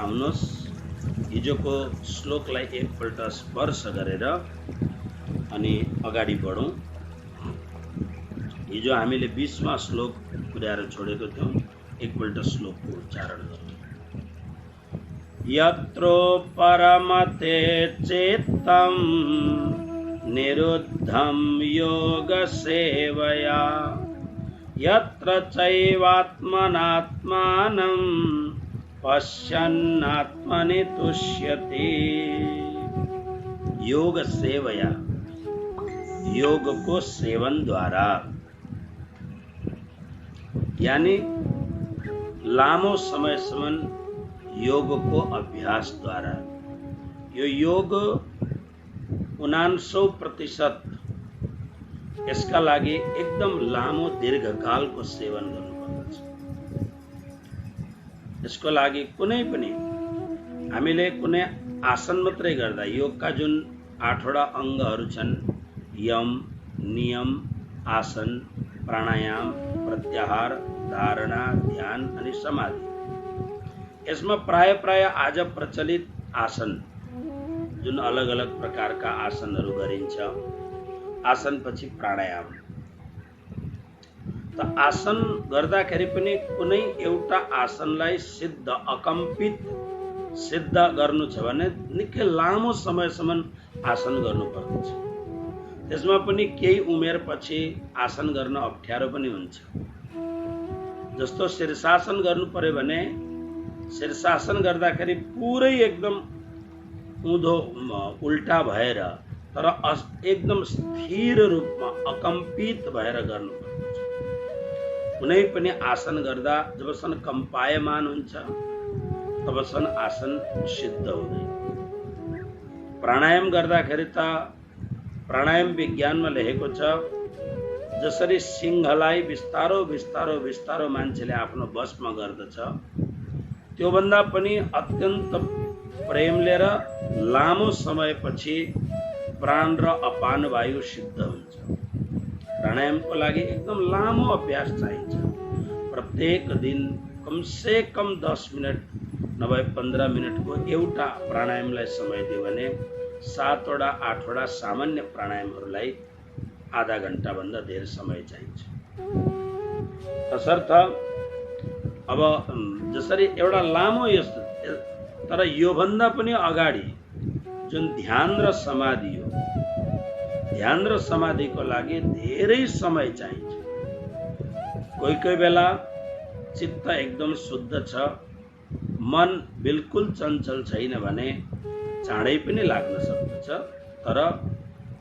आउनुहोस् हिजोको श्लोकलाई एकपल्ट स्पर्श गरेर अनि अगाडि बढौँ। हिजो हामीले 20वां श्लोक पुर्याएर छोडेको थियौँ। एकपल्ट श्लोकको उच्चारण गरौँ। यत्रो परमते चेत्तं निरुद्धं योग सेवया यत्र चैवात्मनात्मानं पश्यन्नात्मनि तुष्यति। योग सेवया, योग को सेवन द्वारा, यानी लामो समयसम्म योग को अभ्यास द्वारा। यो योग 99% यसका लागि एकदम लामो दीर्घकालको सेवन गर्नुपर्दछ। यसको लागि कुनै पनि हामीले कुनै आसन मात्रै गर्दा योगका जुन 8वटा अङ्गहरू छन्, यम, नियम, आसन, प्राणायाम, प्रत्याहार, धारणा, ध्यान अनि समाधि, यसमा प्राय आज प्रचलित आसन जुन अलग अलग प्रकारका आसनहरू गरिन्छ, आसन पछि प्राणायाम। त आसन गर्दाखेरि पनि कुनै एउटा आसनलाई सिद्ध अकम्पित सिद्ध गर्नु छ भने निकै लामो समयसम्म आसन गर्नुपर्दछ। त्यसमा पनि केही उमेर पछि आसन गर्न अप्ठ्यारो पनि हुन्छ। जस्तो शीर्षासन गर्नु पर्यो भने शीर्षासन गर्दाखेरि पुरै एकदम उँधो उल्टा भएर तर एकदम स्थिर रूपमा अकम्पित भएर गर्नुपर्दछ। कुनै पनि आसन गर्दा जबसम्म कम्पायमान हुन्छ तबसम्म आसन सिद्ध हुँदैन। प्राणायाम गर्दाखेरि त प्राणायाम विज्ञानमा लेखेको छ, जसरी सिंहलाई बिस्तारो बिस्तारो बिस्तारो मान्छेले आफ्नो बसमा गर्दछ, त्योभन्दा पनि अत्यन्त प्रेमले र लामो समयपछि प्राण र अपान वायु सिद्ध हुन्छ। प्राणायामको लागि एकदम लामो अभ्यास चाहिन्छ। प्रत्येक दिन कमसे कम 10 मिनट नभए 15 मिनटको एउटा प्राणायामलाई समय दियो भने 7वटा 8वटा सामान्य प्राणायामहरूलाई आधा घण्टा भन्दा धेरै समय चाहिन्छ। तसर्थ अब जसरी एउटा लामो यस्तो, तर यो भन्दा पनि अगाडि जुन ध्यान र समाधि हो, ध्यान र समाधिको लागि धेरै समय चाहिन्छ। कोही बेला चित्त एकदम शुद्ध छ, मन बिल्कुल चञ्चल छैन भने चाँडै पनि लाग्न सक्दछ, तर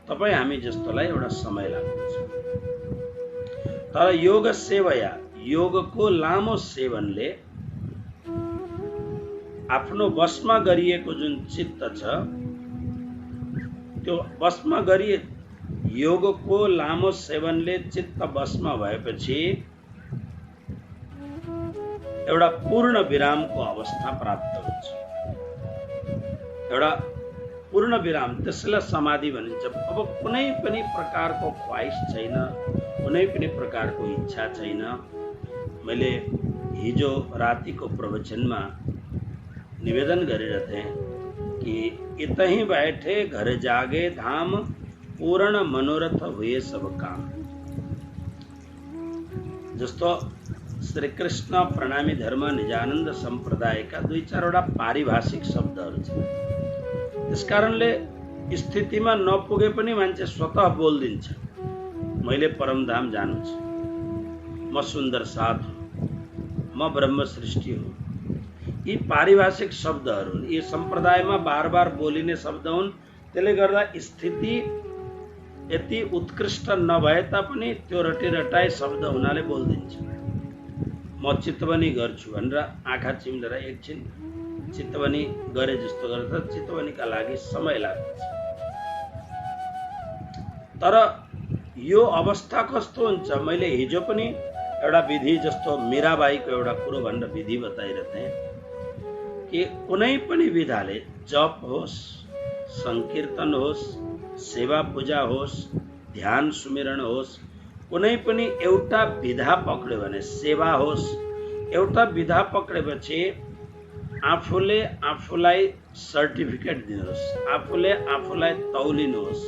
तपाईँ हामी जस्तोलाई एउटा समय लाग्दछ। तर योग सेवया, योगको लामो सेवनले आफ्नो बसमा गरिएको जुन चित्त छ, त्यो बसमा गरिए योगको लामो सेवनले चित्त बसमा भएपछि एउटा पूर्ण विरामको अवस्था प्राप्त हुन्छ। एउटा पूर्ण विराम, त्यसलाई समाधि भनिन्छ। अब कुनै पनि प्रकारको ख्वाइस छैन, कुनै पनि प्रकारको इच्छा छैन। मैले हिजो रातिको प्रवचनमा निवेदन गरिरहेथे कि इतहीं बैठे घर जागे धाम पूर्ण मनोरथ हुए सब काम। जस्तो श्री कृष्ण प्रणामी धर्म निजानन्द सम्प्रदायका 2-4वटा पारिभाषिक शब्दहरू छन्। त्यसकारणले स्थितिमा नपुगे पनि मान्छे स्वतः बोलिदिन्छ, मैले परमधाम जानु छ, म सुन्दर साथ हुँ, म ब्रह्म सृष्टि हुँ। यी पारिभाषिक शब्दहरू यी सम्प्रदायमा बार बार बोलिने शब्द हुन्। त्यसले गर्दा स्थिति यति उत्कृष्ट नभए तापनि त्यो रटिरटाए शब्द हुनाले बोलिदिन्छ। म चितवनी गर्छु भनेर आँखा चिम्लेर एकछिन चितवनी गरे जस्तो गर्छ, चितवनीका लागि समय लाग्छ। तर यो अवस्था कस्तो हुन्छ, मैले हिजो पनि एउटा विधि जस्तो मीराबाईको एउटा कुरो भनेर विधि बताइरहेथे कि कुनै पनि विधाले जप होस्, संकीर्तन होस्, सेवा पूजा होस्, ध्यान सुमिरण होस्, कुनै पनि एउटा विधा पक्ड्यो भने, सेवा होस्, एउटा विधा पक्डेपछि आफूले आफूलाई सर्टिफिकेट दिनुहोस्, आफूले आफूलाई तौलिनुहोस्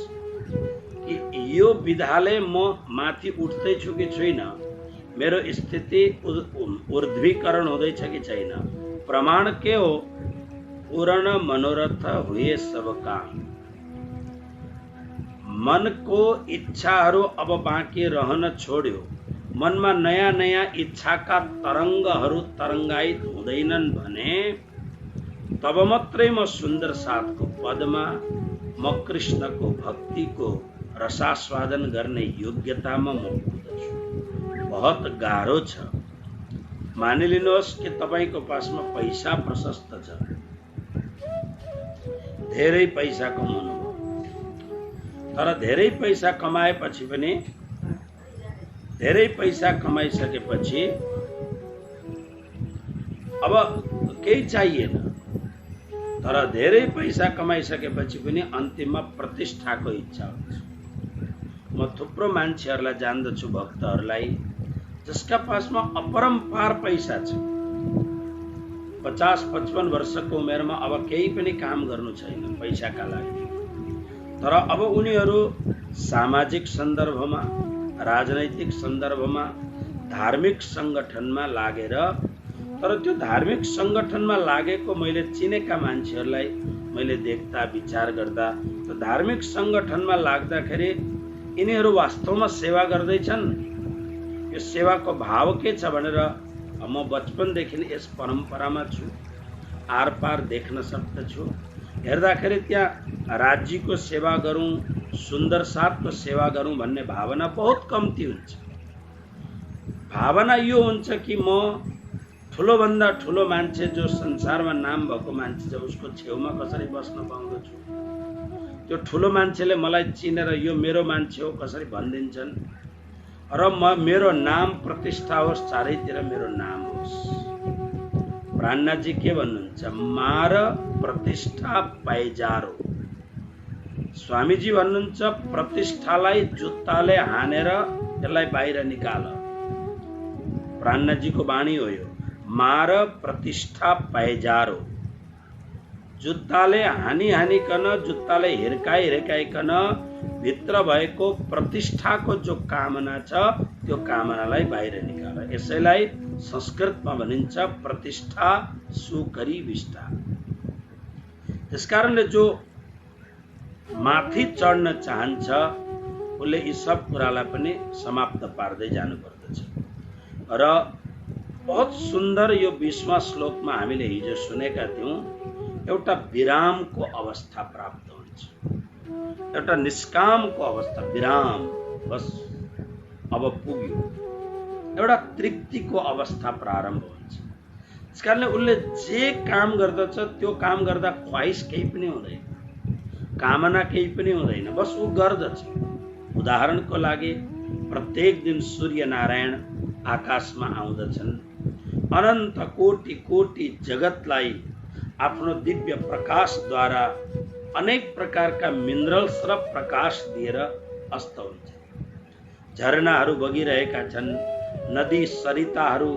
कि यो विधाले म माथि उठ्दैछु कि छुइनँ, मेरो स्थिति ऊर्ध्वीकरण हुँदैछ कि छैन। प्रमाण के हो? पूर्ण मनोरथ हुए सब काम। मनको इच्छाहरू अब बाँकी रहन छोड्यो, मनमा नयाँ नयाँ इच्छाका तरङ्गहरू तरङ्गायित हुँदैनन् भने तब मात्रै म सुन्दर साथको पदमा, म कृष्णको भक्तिको रसास्वादन गर्ने योग्यतामा म पुग्दछु। बहुत गाह्रो छ। मानिलिनुहोस् कि तपाईको पासमा पैसा प्रशस्त छ, धेरै पैसा कमाउनु, तर धेरै पैसा कमाएपछि पनि, धेरै पैसा कमाइसकेपछि अब केही चाहिएन, तर धेरै पैसा कमाइसकेपछि पनि अन्तिममा प्रतिष्ठाको इच्छा हुन्छ। म थुप्रो मान्छेहरूलाई जान्दछु, भक्तहरूलाई, जसका पासमा अपरम्पार पैसा छ, 50-55 वर्षको उमेरमा अब केही पनि काम गर्नु छैन पैसाका लागि, तर अब उनीहरू सामाजिक सन्दर्भमा, राजनैतिक सन्दर्भमा, धार्मिक संगठनमा लागेर, तर त्यो धार्मिक संगठनमा लागेको मैले चिनेका मान्छेहरूलाई मैले देख्दा विचार गर्दा त्यो धार्मिक संगठनमा लाग्दाखेरि यिनीहरू वास्तवमा सेवा गर्दैछन्। यो सेवाको भाव के छ भनेर म बचपनदेखि यस परम्परामा छु, आरपार देख्न सक्दछु। हेर्दाखेरि त्यहाँ राज्यको सेवा गरौँ, सुन्दर साथको सेवा गरौँ भन्ने भावना बहुत कम्ती हुन्छ। भावना यो हुन्छ कि म ठुलोभन्दा ठुलो मान्छे, जो संसारमा नाम भएको मान्छे छ, उसको छेउमा कसरी बस्न पाउँदछु, त्यो ठुलो मान्छेले मलाई चिनेर यो मेरो मान्छे हो कसरी भनिदिन्छन्, र मेरो नाम प्रतिष्ठा होस्, चारैतिर मेरो नाम होस्। प्राणनाथजी के भन्नुहुन्छ? मार प्रतिष्ठा पैजारो। स्वामीजी भन्नुहुन्छ प्रतिष्ठालाई जुत्ताले हानेर त्यसलाई बाहिर निकाल। प्राणनाथजीको बाणी हो यो, मार प्रतिष्ठा पैजारो। जुत्ताले हानी हानिकन, जुत्ताले हिर्काइकन भित्र भएको प्रतिष्ठाको जो कामना छ त्यो कामनालाई बाहिर निकाल। यसैलाई संस्कृतमा भनिन्छ प्रतिष्ठा सुकरी विष्टा। त्यसकारणले जो माथि चढ्न चाहन्छ उसले यी सब कुरालाई पनि समाप्त पार्दै जानुपर्दछ। र बहुत सुन्दर यो 20वां श्लोकमा हामीले हिजो सुनेका थियौं, एउटा विरामको अवस्था प्राप्त हुन्छ, एउटा निष्कामको अवस्था, विराम, बस अब पुग्यो, एउटा तृप्तिको अवस्था प्रारम्भ हुन्छ। त्यसकारणले उसले जे काम गर्दछ त्यो काम गर्दा ख्वाइस केही पनि हुँदैन, कामना केही पनि हुँदैन, बस ऊ गर्दछ। उदाहरणको लागि प्रत्येक दिन सूर्य नारायण आकाशमा आउँदछन्, अनन्त कोटि कोटि जगतलाई आफ्नो दिव्य प्रकाशद्वारा अनेक प्रकारका मिनरल्स र प्रकाश दिएर अस्त हुन्छ। झरनाहरू बगिरहेका छन्, नदी सरिताहरू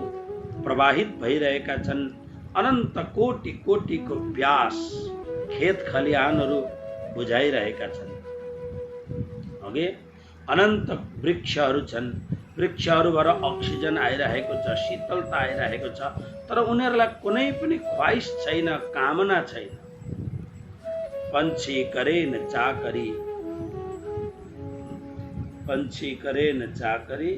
प्रवाहित भइरहेका छन्, अनन्त कोटि कोटिको प्यास खेत खलिहानहरू बुझाइरहेका छन्। अघि अनन्त वृक्षहरू छन्, वृक्षहरूबाट अक्सिजन आइरहेको छ, शीतलता आइरहेको छ, तर उनीहरूलाई कुनै पनि ख्वाइस छैन, कामना छैन। पंछी करे न चाकरी, पंछी करे न चाकरी,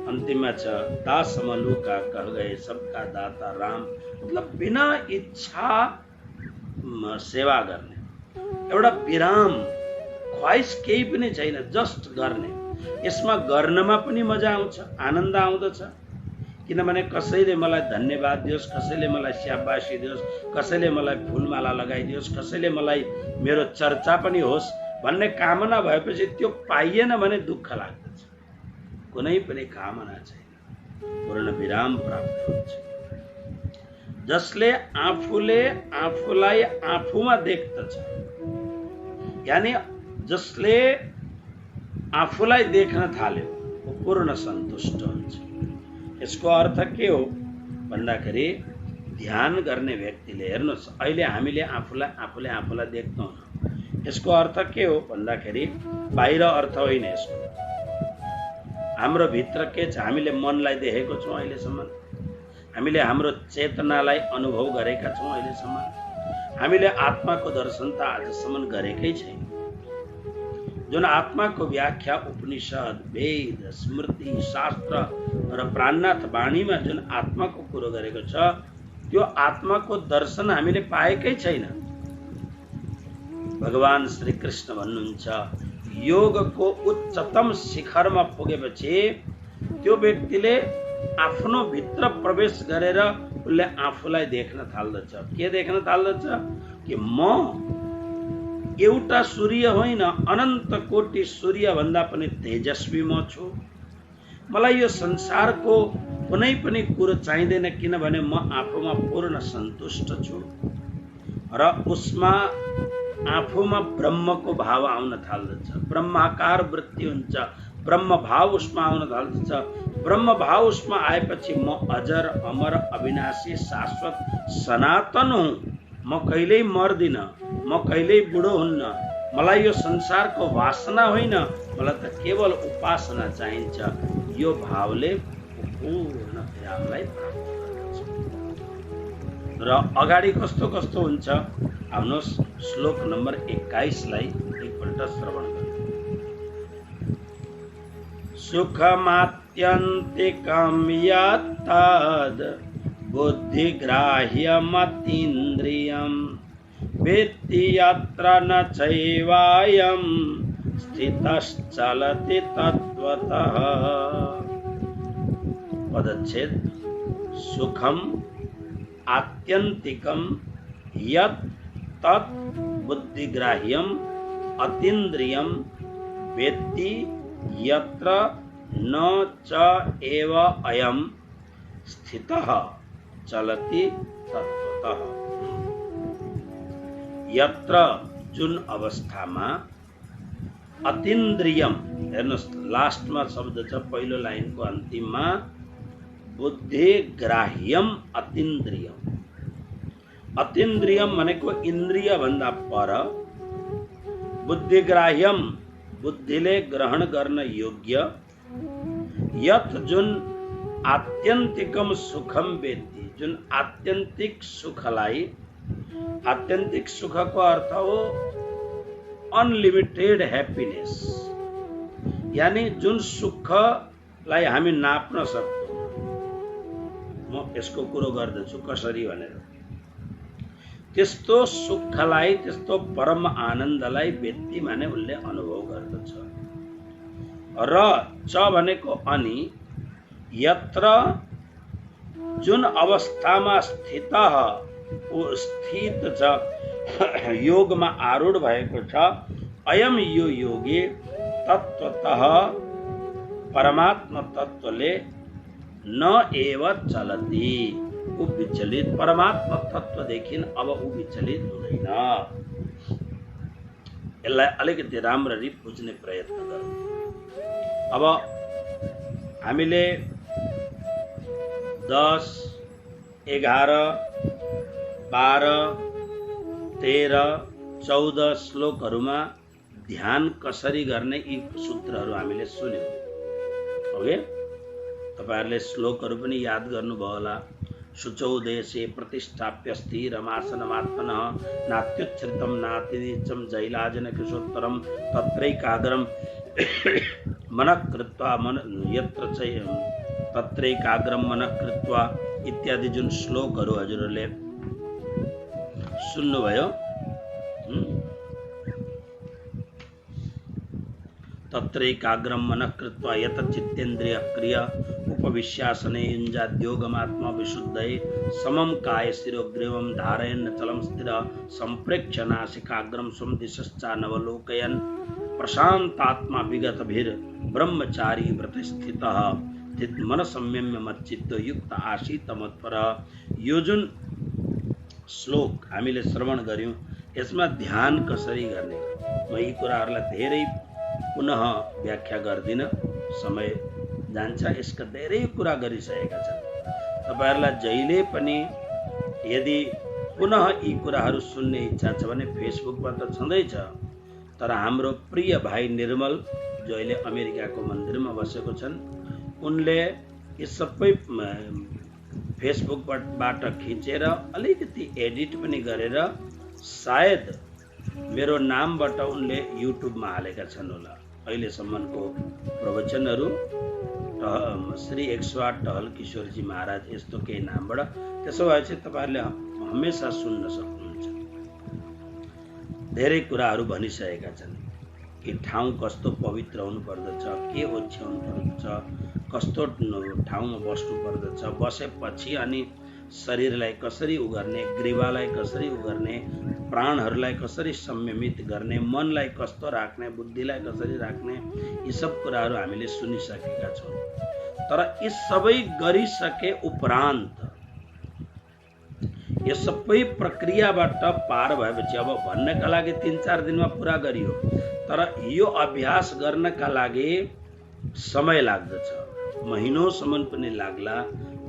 अन्तिममा छ दास मलुका कह गए सबका दाता राम। मतलब बिना इच्छा सेवा गर्ने, एउटा विराम, ख्वाइस केही पनि छैन, जस्ट गर्ने। यसमा गर्नमा पनि मजा आउँछ, आनन्द आउँदछ, किनभने कसैले मलाई धन्यवाद दियोस्, कसैले मलाई स्याबासी दियोस्, कसैले मलाई फुलमाला लगाइदियोस्, कसैले मलाई मेरो चर्चा पनि होस् भन्ने कामना भएपछि त्यो पाइएन भने दुःख लाग्दछ। कुनै पनि कामना छैन, पूर्ण विराम प्राप्त हुन्छ। जसले आफूले आफूलाई आफूमा देख्दछ, यानी जसले आफूलाई देख्न थाल्यो वो पूर्ण सन्तुष्ट हुन्छ। यसको अर्थ के हो भन्दाखेरि ध्यान गर्ने व्यक्तिले हेर्नुहोस्, अहिले हामीले आफूलाई देख्छौँ। यसको अर्थ के हो भन्दाखेरि बाहिर अर्थ होइन यसको। हाम्रो भित्र के छ, हामीले मनलाई देखेको छौँ अहिलेसम्म, हामीले हाम्रो चेतनालाई अनुभव गरेका छौँ अहिलेसम्म, हामीले आत्माको दर्शन त आजसम्म गरेकै छैन। जुन आत्माको व्याख्या उपनिषद, वेद, स्मृति, शास्त्र र प्राणनाथ वाणीमा जुन आत्माको कुरो गरेको छ, त्यो आत्माको दर्शन हामीले पाएकै छैन। भगवान श्री कृष्ण भन्नुहुन्छ, योगको उच्चतम शिखरमा पुगेपछि त्यो व्यक्तिले आफ्नो भित्र प्रवेश गरेर उसले आफूलाई देख्न थाल्दछ। के देख्न थाल्दछ? कि म एउटा सूर्य होइन, अनन्त कोटि सूर्य भन्दा पनि तेजस्वी म छु। मलाई यो संसारको कुनै पनि कुरो चाहिँदैन, किनभने म आफूमा पूर्ण सन्तुष्ट छु। र उसमा आफूमा ब्रह्मको भाव आउन थाल्दछ। ब्रह्माकार वृत्ति हुन्छ, ब्रह्म भाव उसमा आउन थाल्दछ। ब्रह्म भाव उसमा आएपछि म अजर, अमर, अविनाशी, शाश्वत, सनातन हुँ। म कहिल्यै मर्दिन, म कहिल्यै बुढो हुन्न। मलाई यो संसारको वासना होइन, मलाई त केवल उपासना चाहिन्छ। यो भावले पूर्ण विरामलाई प्राप्त गर्दछ। र अगाडि कस्तो कस्तो हुन्छ, आउनुहोस् श्लोक नम्बर 21 लाई एकपल्ट श्रवण गरौँ। सुखमात्यन्तिकं यत्तद् बुद्धिग्राह्यमतीन्द्रियं वेत्ति यत्र न चैवायं स्थितश्चलति तत्त्वतः। पदच्छेद। सुखम आत्यंतिकम यत् तत् बुद्धिग्राह्यम अतीन्द्रियम वेत्ति यत्र न च एव अयम स्थितः चलति तत्त्वतः। यत्र जुन अवस्थामा अतीन्द्रियम, हेर्नुहोस् लास्टमा शब्द छ, पहिलो लाइनको अन्तिममा बुद्धिग्राह्यम अतीन्द्रियम। अतीन्द्रियम भनेको इन्द्रिय भन्दा पर, बुद्धिग्राह्यम बुद्धिले ग्रहण गर्न योग्य, यत जुन आत्यन्तिकम सुखम वेत्ति, जुन आत्यन्तिक सुखलाई, आत्यन्तिक सुखको अर्थ हो अनलिमिटेड ह्याप्पिनेस, यानी जुन सुखलाई हामी नाप्न सक्छौँ। म यसको कुरो गर्दछु कसरी भनेर। त्यस्तो सुखलाई, त्यस्तो परम आनन्दलाई व्यक्ति माने उसले अनुभव गर्दछ। र च भनेको अनि, यत्र जुन अवस्थामा स्थित छ, योगमा आरूढ भएको छ, अयम यो योगी तत्त्वतः परमात्मा तत्त्वले न एव चलति, ऊ विचलित, परमात्मा तत्त्वदेखि अब ऊ विचलित हुँदैन। यसलाई अलिकति राम्ररी बुझ्ने प्रयत्न गरौँ। अब हामीले 10, 11, 12, 13, 14 श्लोकहरूमा ध्यान कसरी गर्ने यी सूत्रहरू हामीले सुन्यौँ। ओके, तपाईहरुले श्लोकहरू पनि याद गर्नुभयो होला। शुचौ देशे प्रतिष्ठाप्य स्थिरमासनमात्मनः नात्युच्छ्रितं नातिनीचं जैलाजन किशोत्तरं तत्रैकाग्रं मनः कृत्वा यत्र च तत्रैकाग्रं मनः कृत्वा इत्यादि जुन श्लोकहरू हजुरहरूले सुन्नुभयो, तत्रैकाग्रं मनः कृत्वा यत चित्तेन्द्रिय क्रिया उपविश्यासने युञ्जाद्योगमात्मा विशुद्धये समं काय शिरोग्रीवं धारयन् चलं स्थिर संप्रेक्ष्य नासिकाग्रं स्वं दिशश्चानवलोकयन् प्रशान्तात्मा विगतभिर् ब्रह्मचारी व्रतस्थितः स्थित मन संयम्य मच्चित्तो युक्त आसीत मत्परः। यो जुन श्लोक हामीले श्रवण गर्यौं, यसमा ध्यान कसरी गर्ने, म यी कुराहरूलाई धेरै पुनः व्याख्या गर्दिन, समय जान्छ। यसका धेरै कुरा गरिसकेका छन्। तपाईहरुलाई जहिले पनि यदि पुनः यी कुराहरू सुन्ने इच्छा छ भने फेसबुकमा त छँदैछ, तर हाम्रो प्रिय भाइ निर्मल जो अहिले अमेरिकाको मन्दिरमा बसेको छन्, उनले यी सबै फेसबुकबाट खिचेर अलिकति एडिट पनि गरेर सायद मेरो नामबाट उनले युट्युबमा हालेका छन् होला। अहिलेसम्मको प्रवचनहरू श्री 108 टहल किशोरजी महाराज यस्तो केही नामबाट, त्यसो भए चाहिँ तपाईँहरूले हमेसा सुन्न सक्नुहुन्छ। धेरै कुराहरू भनिसकेका छन् कि ठाउँ कस्तो पवित्र हुनुपर्दछ, के ओछ्याउनु पर्दछ, कस्तो ठाउँमा बस्नु पर्दछ, बसेपछि अनि शरीरलाई कसरी उगर्ने, ग्रीवालाई कसरी उगर्ने, प्राणहरूलाई कसरी संयमित गर्ने, मनलाई कस्तो राख्ने, बुद्धिलाई कसरी राख्ने, यी सब कुराहरू हामीले सुनिसकेका छौँ। तर यी सबै गरिसके उपरान्त यो सबै प्रक्रियाबाट पार भएपछि अब भन्नका लागि 3-4 दिनमा पुरा गरियो, तर यो अभ्यास गर्नका लागि समय लाग्दछ, महिनौसम्म पनि लाग्ला,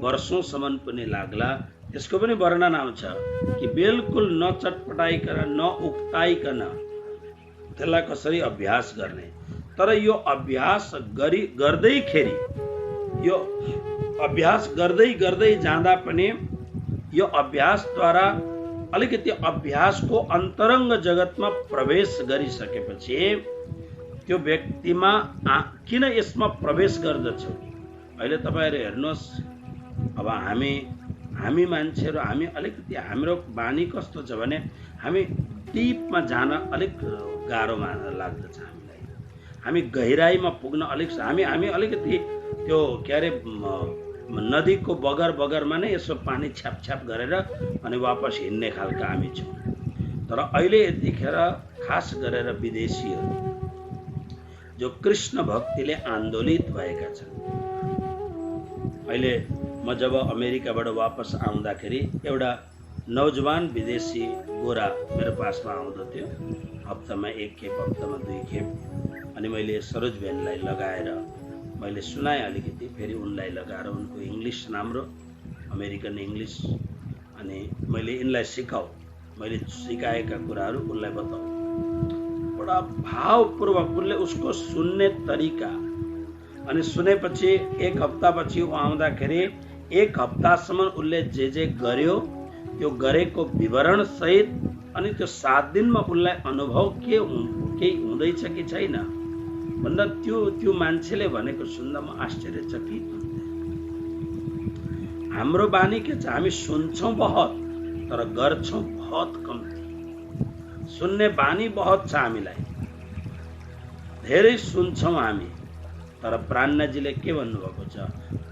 वर्षौंसम्म पनि लाग्ला। त्यसको पनि वर्णन आउँछ कि बिल्कुल न चटपटाइकन न उक्ताइकन त्यसलाई कसरी अभ्यास गर्ने। तर यो अभ्यास गर्दैखेरि, यो अभ्यास गर्दै जाँदा पनि यो अभ्यासद्वारा अलिकति अभ्यासको अन्तरङ्ग जगतमा प्रवेश गरिसकेपछि त्यो व्यक्तिमा किन यसमा प्रवेश गर्दछ। अहिले तपाईँहरू हेर्नुहोस्, अब हामी मान्छेहरू, हामी अलिकति हाम्रो बानी कस्तो छ भने हामी डिपमा जान अलिक गाह्रो लाग्दछ हामीलाई। हामी गहिराईमा पुग्न हामी अलिकति त्यो के अरे नदीको बगरमा नै यसो पानी छ्याप गरेर अनि वापस हिँड्ने खालका हामी छौँ। तर अहिले यतिखेर खास गरेर विदेशीहरू जो कृष्ण भक्तिले आन्दोलित भएका छन्, अहिले म जब अमेरिकाबाट वापस आउँदाखेरि एउटा नौजवान विदेशी गोरा मेरो पासमा आउँदथ्यो, हप्तामा 1 खेप, हप्तामा 2 खेप। अनि मैले सरोज बहनलाई लगाएर मैले सुनाएँ अलिकति, फेरि उनलाई लगाएर, उनको इङ्ग्लिस राम्रो, अमेरिकन इङ्ग्लिस, अनि मैले यिनलाई मैले सिकाएका कुराहरू उनलाई बताऊ। बडा भावपूर्वक उनले उसको सुन्ने तरिका, अनि सुनेपछि 1 हप्तापछि ऊ आउँदाखेरि 1 हप्तासम्म उसले जे गर्यो त्यो गरेको विवरण सहित, अनि त्यो 7 दिनमा उसलाई अनुभव केही हुँदैछ कि छैन भन्दा त्यो मान्छेले भनेको सुन्दा म आश्चर्यचकित हुन्थेँ। हाम्रो बानी के छ, हामी सुन्छौँ बहुत तर गर्छौँ बहुत कम्ती। सुन्ने बानी बहुत छ हामीलाई, धेरै सुन्छौँ हामी, तर प्राणजीले के भन्नुभएको छ,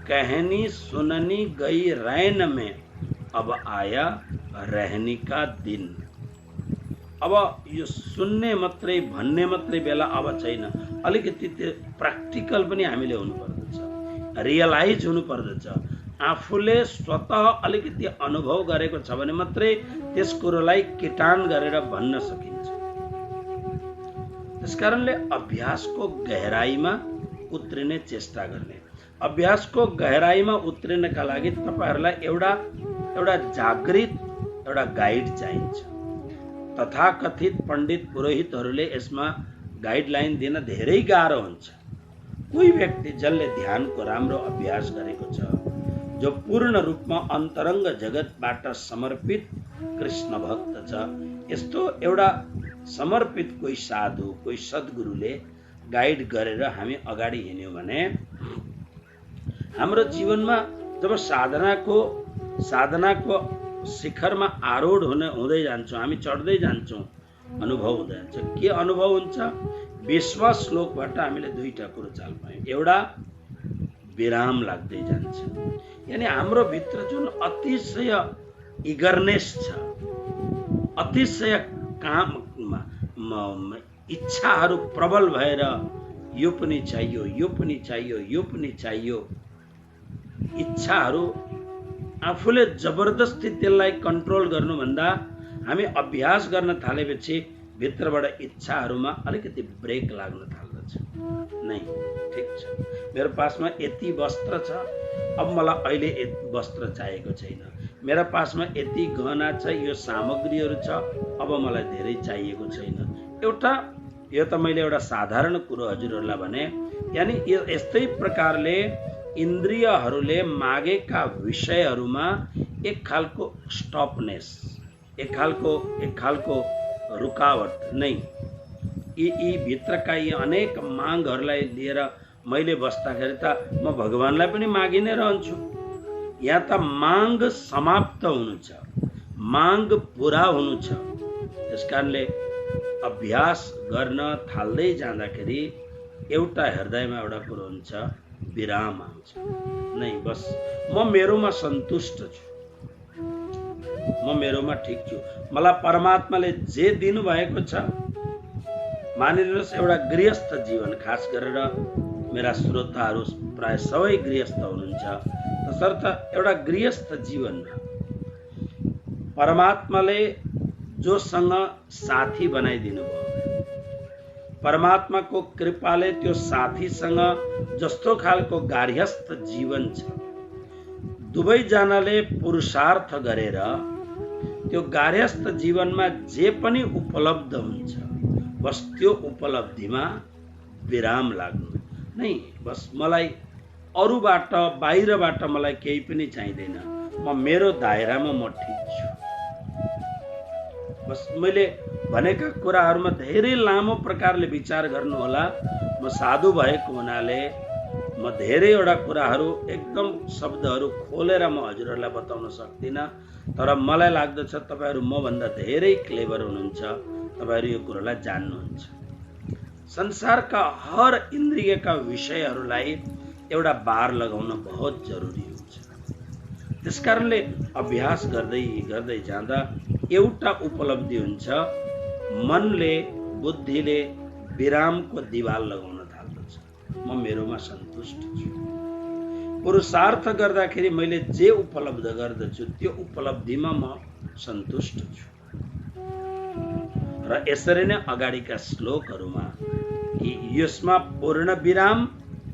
कहनी सुननी गई रैन में अब आया रहनी का दिन। अब यो सुन्ने मात्रै, भन्ने मात्रै बेला अब छैन, अलिकति प्र्याक्टिकल पनि हामीले हुनुपर्दछ, रियलाइज हुनुपर्दछ। आफूले स्वतः अलिकति अनुभव गरेको छ भने मात्रै त्यस कुरोलाई किटान गरेर भन्न सकिन्छ। त्यसकारणले अभ्यासको गहराईमा उत्रिने चेष्टा गर्ने, अभ्यासको गहराईमा उत्रिनका लागि तपाईहरूलाई एउटा जागृत एउटा गाइड चाहिन्छ। तथाकथित पण्डित पुरोहितहरूले यसमा गाइडलाइन दिन धेरै गाह्रो हुन्छ। कोही व्यक्ति जसले ध्यानको राम्रो अभ्यास गरेको छ, जो पूर्ण रूपमा अन्तरङ्ग जगतबाट समर्पित कृष्ण भक्त छ, यस्तो एउटा समर्पित कोही साधु, कोही सद्गुरुले गाइड गरेर हामी अगाडि हिँड्यौँ भने हाम्रो जीवनमा जब साधनाको शिखरमा आरोढ हुँदै जान्छौँ, हामी चढ्दै जान्छौँ, अनुभव हुँदै जान्छ। के अनुभव हुन्छ? 20वां श्लोकबाट हामीले 2टा कुरो चाल पायौँ। एउटा, विराम लाग्दै जान्छ, यानी हाम्रो भित्र जुन अतिशय इगरनेस छ, अतिशय काममा इच्छाहरू प्रबल भएर यो पनि चाहियो, यो पनि चाहियो, यो पनि चाहियो, इच्छाहरू आफूले जबरदस्ती त्यसलाई कन्ट्रोल गर्नुभन्दा हामी अभ्यास गर्न थालेपछि भित्रबाट इच्छाहरूमा अलिकति ब्रेक लाग्न थाल्दछ। नै ठिक छ, मेरो पासमा यति वस्त्र छ, अब मलाई अहिले वस्त्र चाहिएको छैन, मेरा पासमा यति गहना छ, यो सामग्रीहरू छ, अब मलाई धेरै चाहिएको छैन। एउटा यो त मैले एउटा साधारण कुरो हजुरहरूलाई भने, यानि यस्तै प्रकारले इन्द्रियहरूले मागेका विषयहरूमा एक खालको स्टपनेस, एक खालको रुकावट नै, यी भित्रका यी अनेक मागहरूलाई लिएर मैले बस्दाखेरि त म भगवानलाई पनि मागि नै रहन्छु। यहाँ त माग समाप्त हुनु छ, माग पुरा हुनु छ। त्यसकारणले अभ्यास गर्न थाल्दै जाँदाखेरि एउटा हृदयमा एउटा कुरो हुन्छ, विराम आउँछ। नै बस म मेरोमा सन्तुष्ट छु, म मेरोमा ठिक छु, मलाई परमात्माले जे दिनुभएको छ, मानिलिनुहोस् एउटा गृहस्थ जीवन, खास गरेर मेरा श्रोताहरू प्राय सबै गृहस्थ हुनुहुन्छ, तसर्थ एउटा गृहस्थ जीवनमा परमात्माले जोसँग साथी बनाइदिनु भयो, परमात्माको कृपाले त्यो साथीसँग जस्तो खालको गार्हस्थ जीवन छ, दुवैजनाले पुरुषार्थ गरेर त्यो गार्हस्थ जीवनमा जे पनि उपलब्ध हुन्छ, बस त्यो उपलब्धिमा विराम लाग्नु नै। बस मलाई अरूबाट बाहिरबाट मलाई केही पनि चाहिँदैन, म मेरो दायरामा म ठिक छु। बस मैले भनेका कुराहरूमा धेरै लामो प्रकारले विचार गर्नुहोला। म साधु भएको हुनाले म धेरैवटा कुराहरू एकदम शब्दहरू खोलेर म हजुरहरूलाई बताउन सक्दिनँ, तर मलाई लाग्दछ तपाईहरू मभन्दा धेरै क्लेभर हुनुहुन्छ, तपाईहरू यो कुरोलाई जान्नुहुन्छ। संसारका हर इन्द्रियका विषयहरूलाई एउटा बार लगाउन बहुत जरुरी हुन्छ। त्यसकारणले अभ्यास गर्दै गर्दै जाँदा एउटा उपलब्धि हुन्छ, मनले बुद्धिले विरामको दिवाल लगाउन थाल्दछ। म मेरोमा सन्तुष्ट छु। पुरुषार्थ गर्दाखेरि मैले जे उपलब्ध गर्दछु त्यो उपलब्धिमा म सन्तुष्ट छु। र यसरी नै अगाडिका श्लोकहरूमा यसमा पूर्ण विराम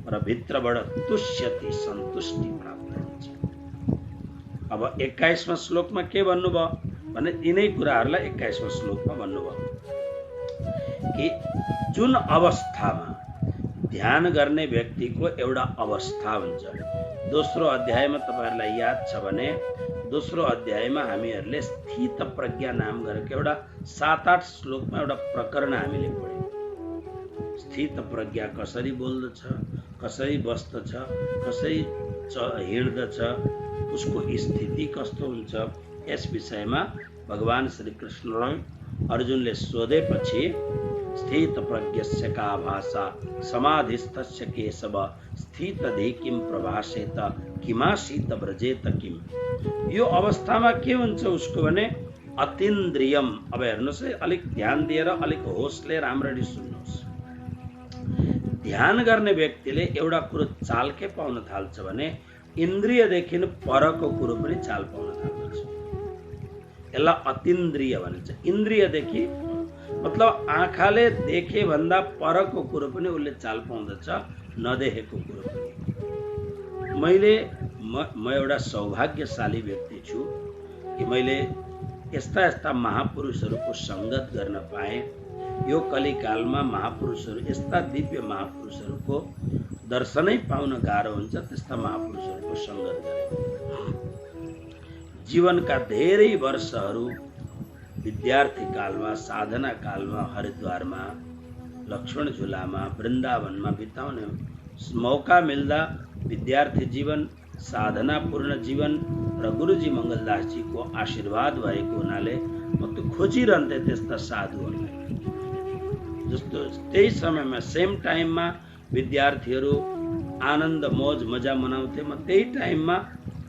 र भित्रबाट तुष्यति सन्तुष्टि प्राप्त हुन्छ। अब 21वां श्लोकमा के भन्नुभयो भने यिनै कुराहरूलाई 21वां श्लोकमा भन्नुभयो कि जुन अवस्थामा ध्यान गर्ने व्यक्तिको एउटा अवस्था हुन्छ। दोस्रो अध्यायमा तपाईहरुलाई याद छ भने दोस्रो अध्यायमा हामीहरूले स्थित प्रज्ञा नाम गरेको एउटा 7-8 श्लोकमा एउटा प्रकरण हामीले पढ्यौं। स्थित प्रज्ञा कसरी बोल्दछ, कसरी बस्दछ, कसरी हिँड्दछ, उसको स्थिति कस्तो हुन्छ, यस विषयमा भगवान श्री कृष्णलाई अर्जुनले सोधेपछि स्थित प्रज्ञस्य का भाषा समाधिस्थस्य केशव स्थितधि किम प्रभाषेत किमासीत व्रजेत किम। यो अवस्थामा के हुन्छ उसको भने अतीन्द्रियम। अब हेर्नुहोस् है, अलिक ध्यान दिएर अलिक होसले राम्ररी सुन्नुहोस्। ध्यान गर्ने व्यक्तिले एउटा कुरो चाल के पाउन थाल्छ भने इन्द्रियदेखि परको कुरो पनि चाल पाउन थाल्छ। यसलाई अतीन्द्रिय भनिन्छ। इन्द्रियदेखि मतलब आँखाले देखे भन्दा परको कुरो पनि उसले चाल पाउँदछ, नदेखेको कुरो पनि। म एउटा सौभाग्यशाली व्यक्ति छु कि मैले यस्ता यस्ता महापुरुषहरूको संगत गर्न पाएँ। यो कलिकालमा महापुरुषहरू, यस्ता दिव्य महापुरुषहरूको दर्शनै पाउन गाह्रो हुन्छ, त्यस्ता महापुरुषहरूको संगत गरे। जीवनका धेरै वर्षहरू विद्यार्थी कालमा, साधना कालमा, हरिद्वारमा, लक्ष्मण झुलामा, वृन्दावनमा बिताउने मौका मिल्दा विद्यार्थी जीवन, साधनापूर्ण जीवन र गुरुजी मङ्गलदासजीको आशीर्वाद भएको हुनाले म त खोजिरहन्थे त्यस्ता साधुहरूलाई। जस्तो त्यही समयमा सेम टाइममा विद्यार्थीहरू आनन्द मौज मजा मनाउँथे, म त्यही टाइममा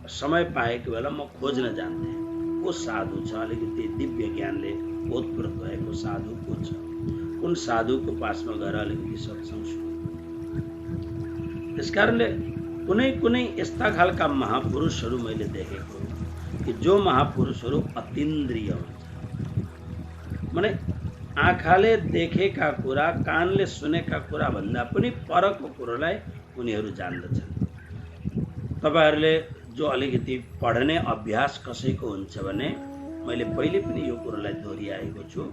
समय पाएको बेला म खोज्न जान्थेँ। को साधु छ अलिकति दिव्य ज्ञानले ओतप्रोत भएको साधु को छ, कुन साधुको पासमा गएर अलिकति सत्संग सुन्नु। त्यसकारणले कुनै कुनै यस्ता खालका महापुरुषहरू मैले देखेको कि जो महापुरुषहरू अतीन्द्रिय हुन्छ। माने आँखाले देखेका कुरा, कानले सुनेका कुरा भन्दा पनि परको कुरोलाई उनीहरू जान्दछन्। तपाईहरुले जो अलिकति पढ्ने अभ्यास कसैको हुन्छ भने मैले पहिले पनि यो कुरालाई दोहोर्याएको छु।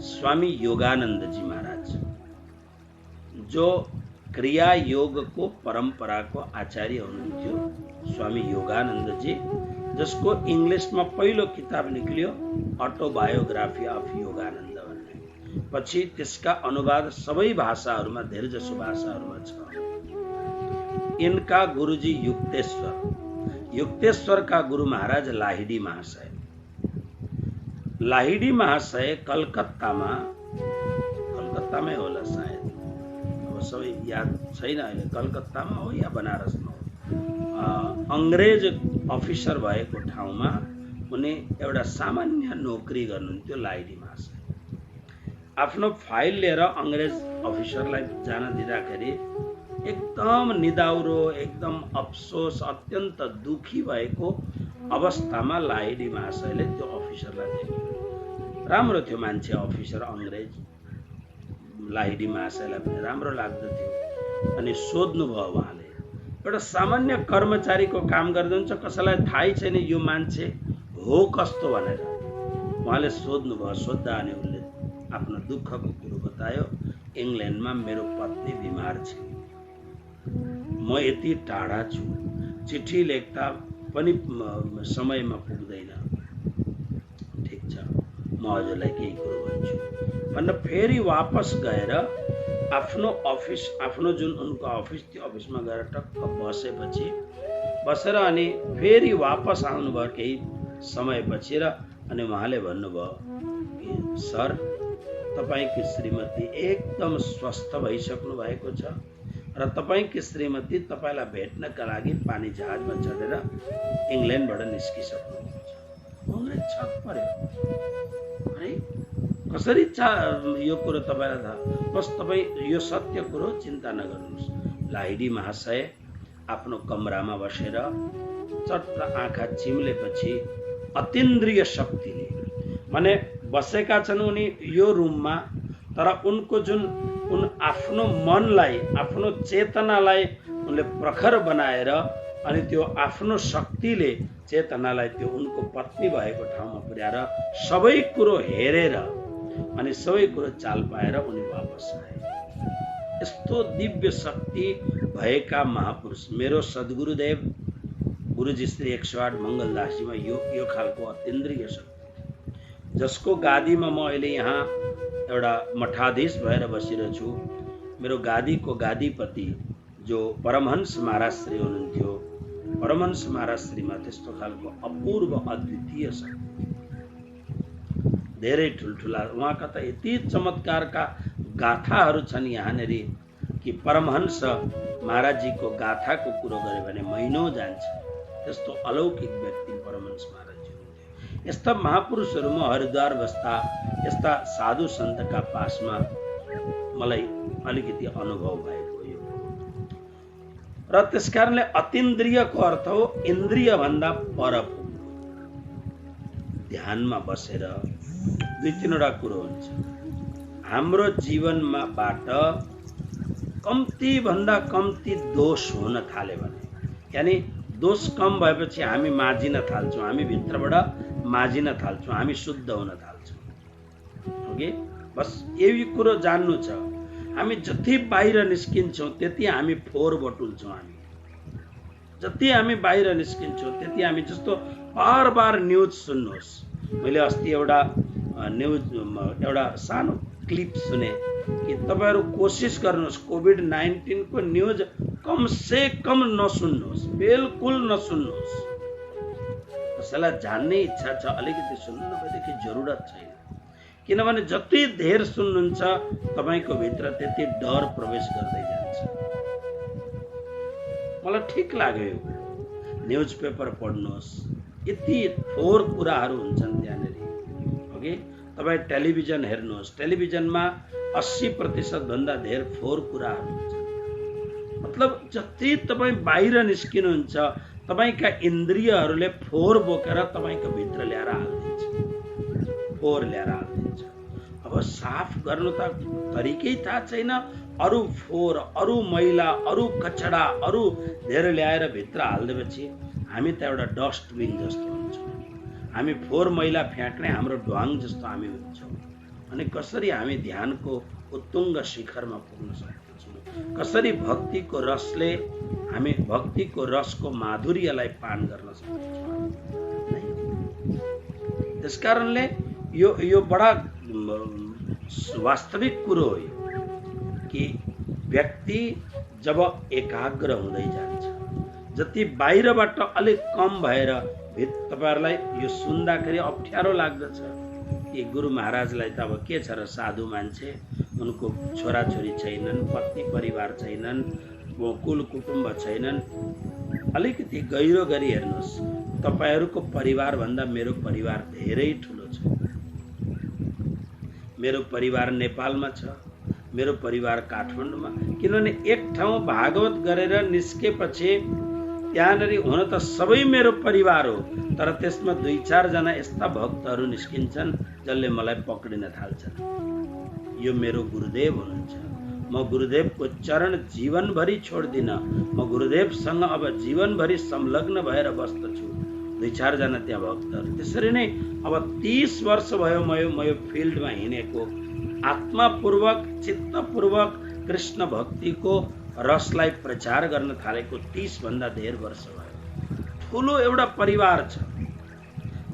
स्वामी योगानन्दजी महाराज जो क्रिया योगको परम्पराको आचार्य हुनुहुन्थ्यो, स्वामी योगानन्दजी, जसको इंग्लिशमा पहिलो किताब निक्लियो अटोबायोग्राफी अफ योगानन्द भन्ने। पछि त्यसका अनुवाद सबै भाषाहरूमा, धेरै जसो भाषाहरूमा छ। इनका गुरुजी युक्तेश्वरका गुरु महाराज लाहिडी महाशय। लाहिडी महाशय कलकत्तामै होला सायद, अब सबै याद छैन अहिले, कलकत्तामा हो या बनारसमा हो। अंग्रेज अफिसर भएको ठाउँमा उनी एउटा सामान्य नोकरी गर्नुहुन्थ्यो लाहिडी महाशय। आफ्नो फाइल लिएर अंग्रेज अफिसरलाई जान दिँदाखेरि एकदम निदाउरो, एकदम अफसोस, अत्यन्त दुखी भएको अवस्थामा लाहिडी महाशयले त्यो अफिसरलाई देखे। राम्रो थियो मान्छे अफिसर अंग्रेज, लाहिडी महाशयलाई पनि राम्रो लाग्दथ्यो। अनि सोध्नुभयो उहाँले, एउटा सामान्य कर्मचारीको काम गर्नुहुन्छ, कसैलाई थाहै छैन यो मान्छे हो कस्तो भनेर। उहाँले सोध्नुभयो। सोद्धा अनि उनले आफ्नो दुःखको कुरो बतायो। इंग्ल्यान्डमा मेरो पत्नी बिमार छ, म यति टाढा छु, चिठी लेख्दा पनि समयमा पुग्दैन। ठिक छ, म हजुरलाई केही कुरो भन्छु भनेर फेरि वापस गएर आफ्नो अफिस, आफ्नो जुन उनको अफिस थियो अफिसमा गएर टक्क बसेर अनि फेरि वापस आउनुभयो केही समयपछि र अनि उहाँले भन्नुभयो कि सर, तपाईकी श्रीमती एकदम स्वस्थ भइसक्नु भएको छ र तपाईकी श्रीमती तपाईलाई भेट्नका लागि पानी जहाजमा चढेर इंग्ल्यान्डबाट निस्किसक्नु भएको छ। उहाँले छक पर्यो, है कसरी यो कुरो तपाईलाई थाहा? बस तपाई यो सत्य कुरो, चिन्ता नगर्नुहोस्। लाहिडी महाशय आफ्नो कमरामा बसेर चट्ट आँखा चिम्लेपछि अतीन्द्रिय शक्तिले, माने बसेका छन् उनी यो रुममा, तर उनको जुन आफ्नो मनलाई, आफ्नो चेतनालाई उनले प्रखर बनाएर अनि त्यो आफ्नो शक्तिले चेतनालाई त्यो उनको पत्नी भएको ठाउँमा पुर्याएर सबै कुरो हेरेर अनि सबै कुरो चाल पाएर उनी वापस आए। यस्तो दिव्य शक्ति भएका महापुरुष मेरो सद्गुरुदेव गुरुजी श्री 108 मंगलदासजीमा यो खालको अतीन्द्रिय शक्ति, जसको गादीमा म अहिले यहाँ एउटा मठाधीश भएर बसिरहेछु। मेरो गादीको गादीपति जो परमहंस महाराज श्री हुनुहुन्थ्यो, परमहंस महाराज श्रीमा त्यस्तो खालको अपूर्व अद्वितीय शक्ति, धेरै ठुलठुला उहाँका त यति चमत्कारका गाथाहरू छन् यहाँनेरि कि परमहंस महाराजजीको गाथाको कुरो गरे भने महिनौ जान्छ। त्यस्तो अलौकिक व्यक्ति परमहंस महाराजजी हुनुहुन्थ्यो। यस्ता महापुरुषहरूमा हरिद्वार बस्दा यस्ता साधु सन्तका पासमा मलाई अलिकति अनुभव भएको यो। र त्यसकारणले अतीन्द्रियको अर्थ हो इन्द्रिय भन्दा पर पुग्नु। ध्यानमा बसेर दुई तीनवटा कुरो हुन्छ। हाम्रो जीवनमा बाट कम्ती भन्दा कम्ती दोष हुन थाले भने, यानी दोष कम भएपछि हामी माझिन थाल्छौँ, हामी भित्रबाट माझिन थाल्छौँ, हामी शुद्ध हुन थाल्छौँ। ओके, बस यही कुरो जान्नु छ। हामी जति बाहिर निस्किन्छौँ त्यति हामी फोहोर बटुल्छौँ। हामी जति हामी बाहिर निस्किन्छौँ त्यति हामी, जस्तो बार बार न्युज सुन्नुहोस्। मैले अस्ति एउटा सानो क्लिप सुने कि तपाईहरु कोशिश गर्नुहोस् कोभिड-19 को न्युज कम से कम नसुन्नुहोस्, बिल्कुल नसुन्नुहोस्। कसैलाई जान्ने इच्छा छ अलिकति सुन्नु, नभएदेखि जरुरत छैन। किनभने जति धेर सुन्नुहुन्छ तपाईको भित्र त्यति डर प्रवेश गर्दै जान्छ। मलाई ठीक लाग्यो। न्युज पेपर पढ्नुहोस्, यति फोहोर कुराहरू हुन्छन् त्यहाँनेरि। ओके, तपाई टेलिभिजन हेर्नुहोस्, टेलिभिजनमा 80% भन्दा धेर फोहोर कुराहरू हुन्छ। मतलब जति तपाई बाहिर निस्किनुहुन्छ तपाईका इन्द्रियहरूले फोहोर बोकेर तपाईको भित्र ल्याएर हाल्दिन्छ, फोहोर ल्याएर हाल्दिन्छ। अब साफ गर्नु त तरिकै थाहा छैन, अरू फोहोर, अरू मैला, अरू कचडा, अरू धेरै ल्याएर भित्र हालिदिएपछि हामी त एउटा डस्टबिन जस्तो हुन्छौँ। हामी फोहोर मैला फ्याँक्ने हाम्रो ढ्वाङ जस्तो हामी हुन्छौँ। अनि कसरी हामी ध्यानको उत्तुङ्ग शिखरमा पुग्न सक्छौँ? कसरी भक्तिको रसले हामी भक्तिको रसको माधुर्यलाई पान गर्न सक्छौँ? त्यसकारणले यो बडा वास्तविक कुरो हो कि व्यक्ति जब एकाग्र हुँदै जान्छ, जति बाहिरबाट अलिक कम भएर तपाईहरुलाई यो सुन्दाखेरि अप्ठ्यारो लाग्दछ कि गुरु महाराजलाई त अब के छ र, साधु मान्छे, उनको छोराछोरी छैनन्, पत्नी परिवार छैनन्, कुल कुटुम्ब छैनन्। अलिकति गहिरो गरी हेर्नुहोस्, तपाईहरुको परिवार भन्दा मेरो परिवार धेरै ठुलो छ। मेरो परिवार नेपालमा छ, मेरो परिवार काठमाडौँमा। किनभने एक ठाउँ भागवत गरेर निस्केपछि त्यहाँनेरि हुन त सबै मेरो परिवार हो, तर त्यसमा 2-4 जना यस्ता भक्तहरू निस्किन्छन् जसले मलाई पक्रिन थाल्छन्। यो मेरो गुरुदेव हुनुहुन्छ। म गुरुदेवको चरण जीवनभरि छोड्दिन। म गुरुदेवसँग अब जीवनभरि संलग्न भएर बस्दछु। 2-4 जना त्यहाँ भक्तहरू। त्यसरी नै अब 30 वर्ष भयो म यो फिल्डमा हिँडेको, आत्मापूर्वक चित्तपूर्वक कृष्ण भक्तिको रसलाई प्रचार गर्न थालेको 30 भन्दा धेर वर्ष भयो। ठुलो एउटा परिवार छ।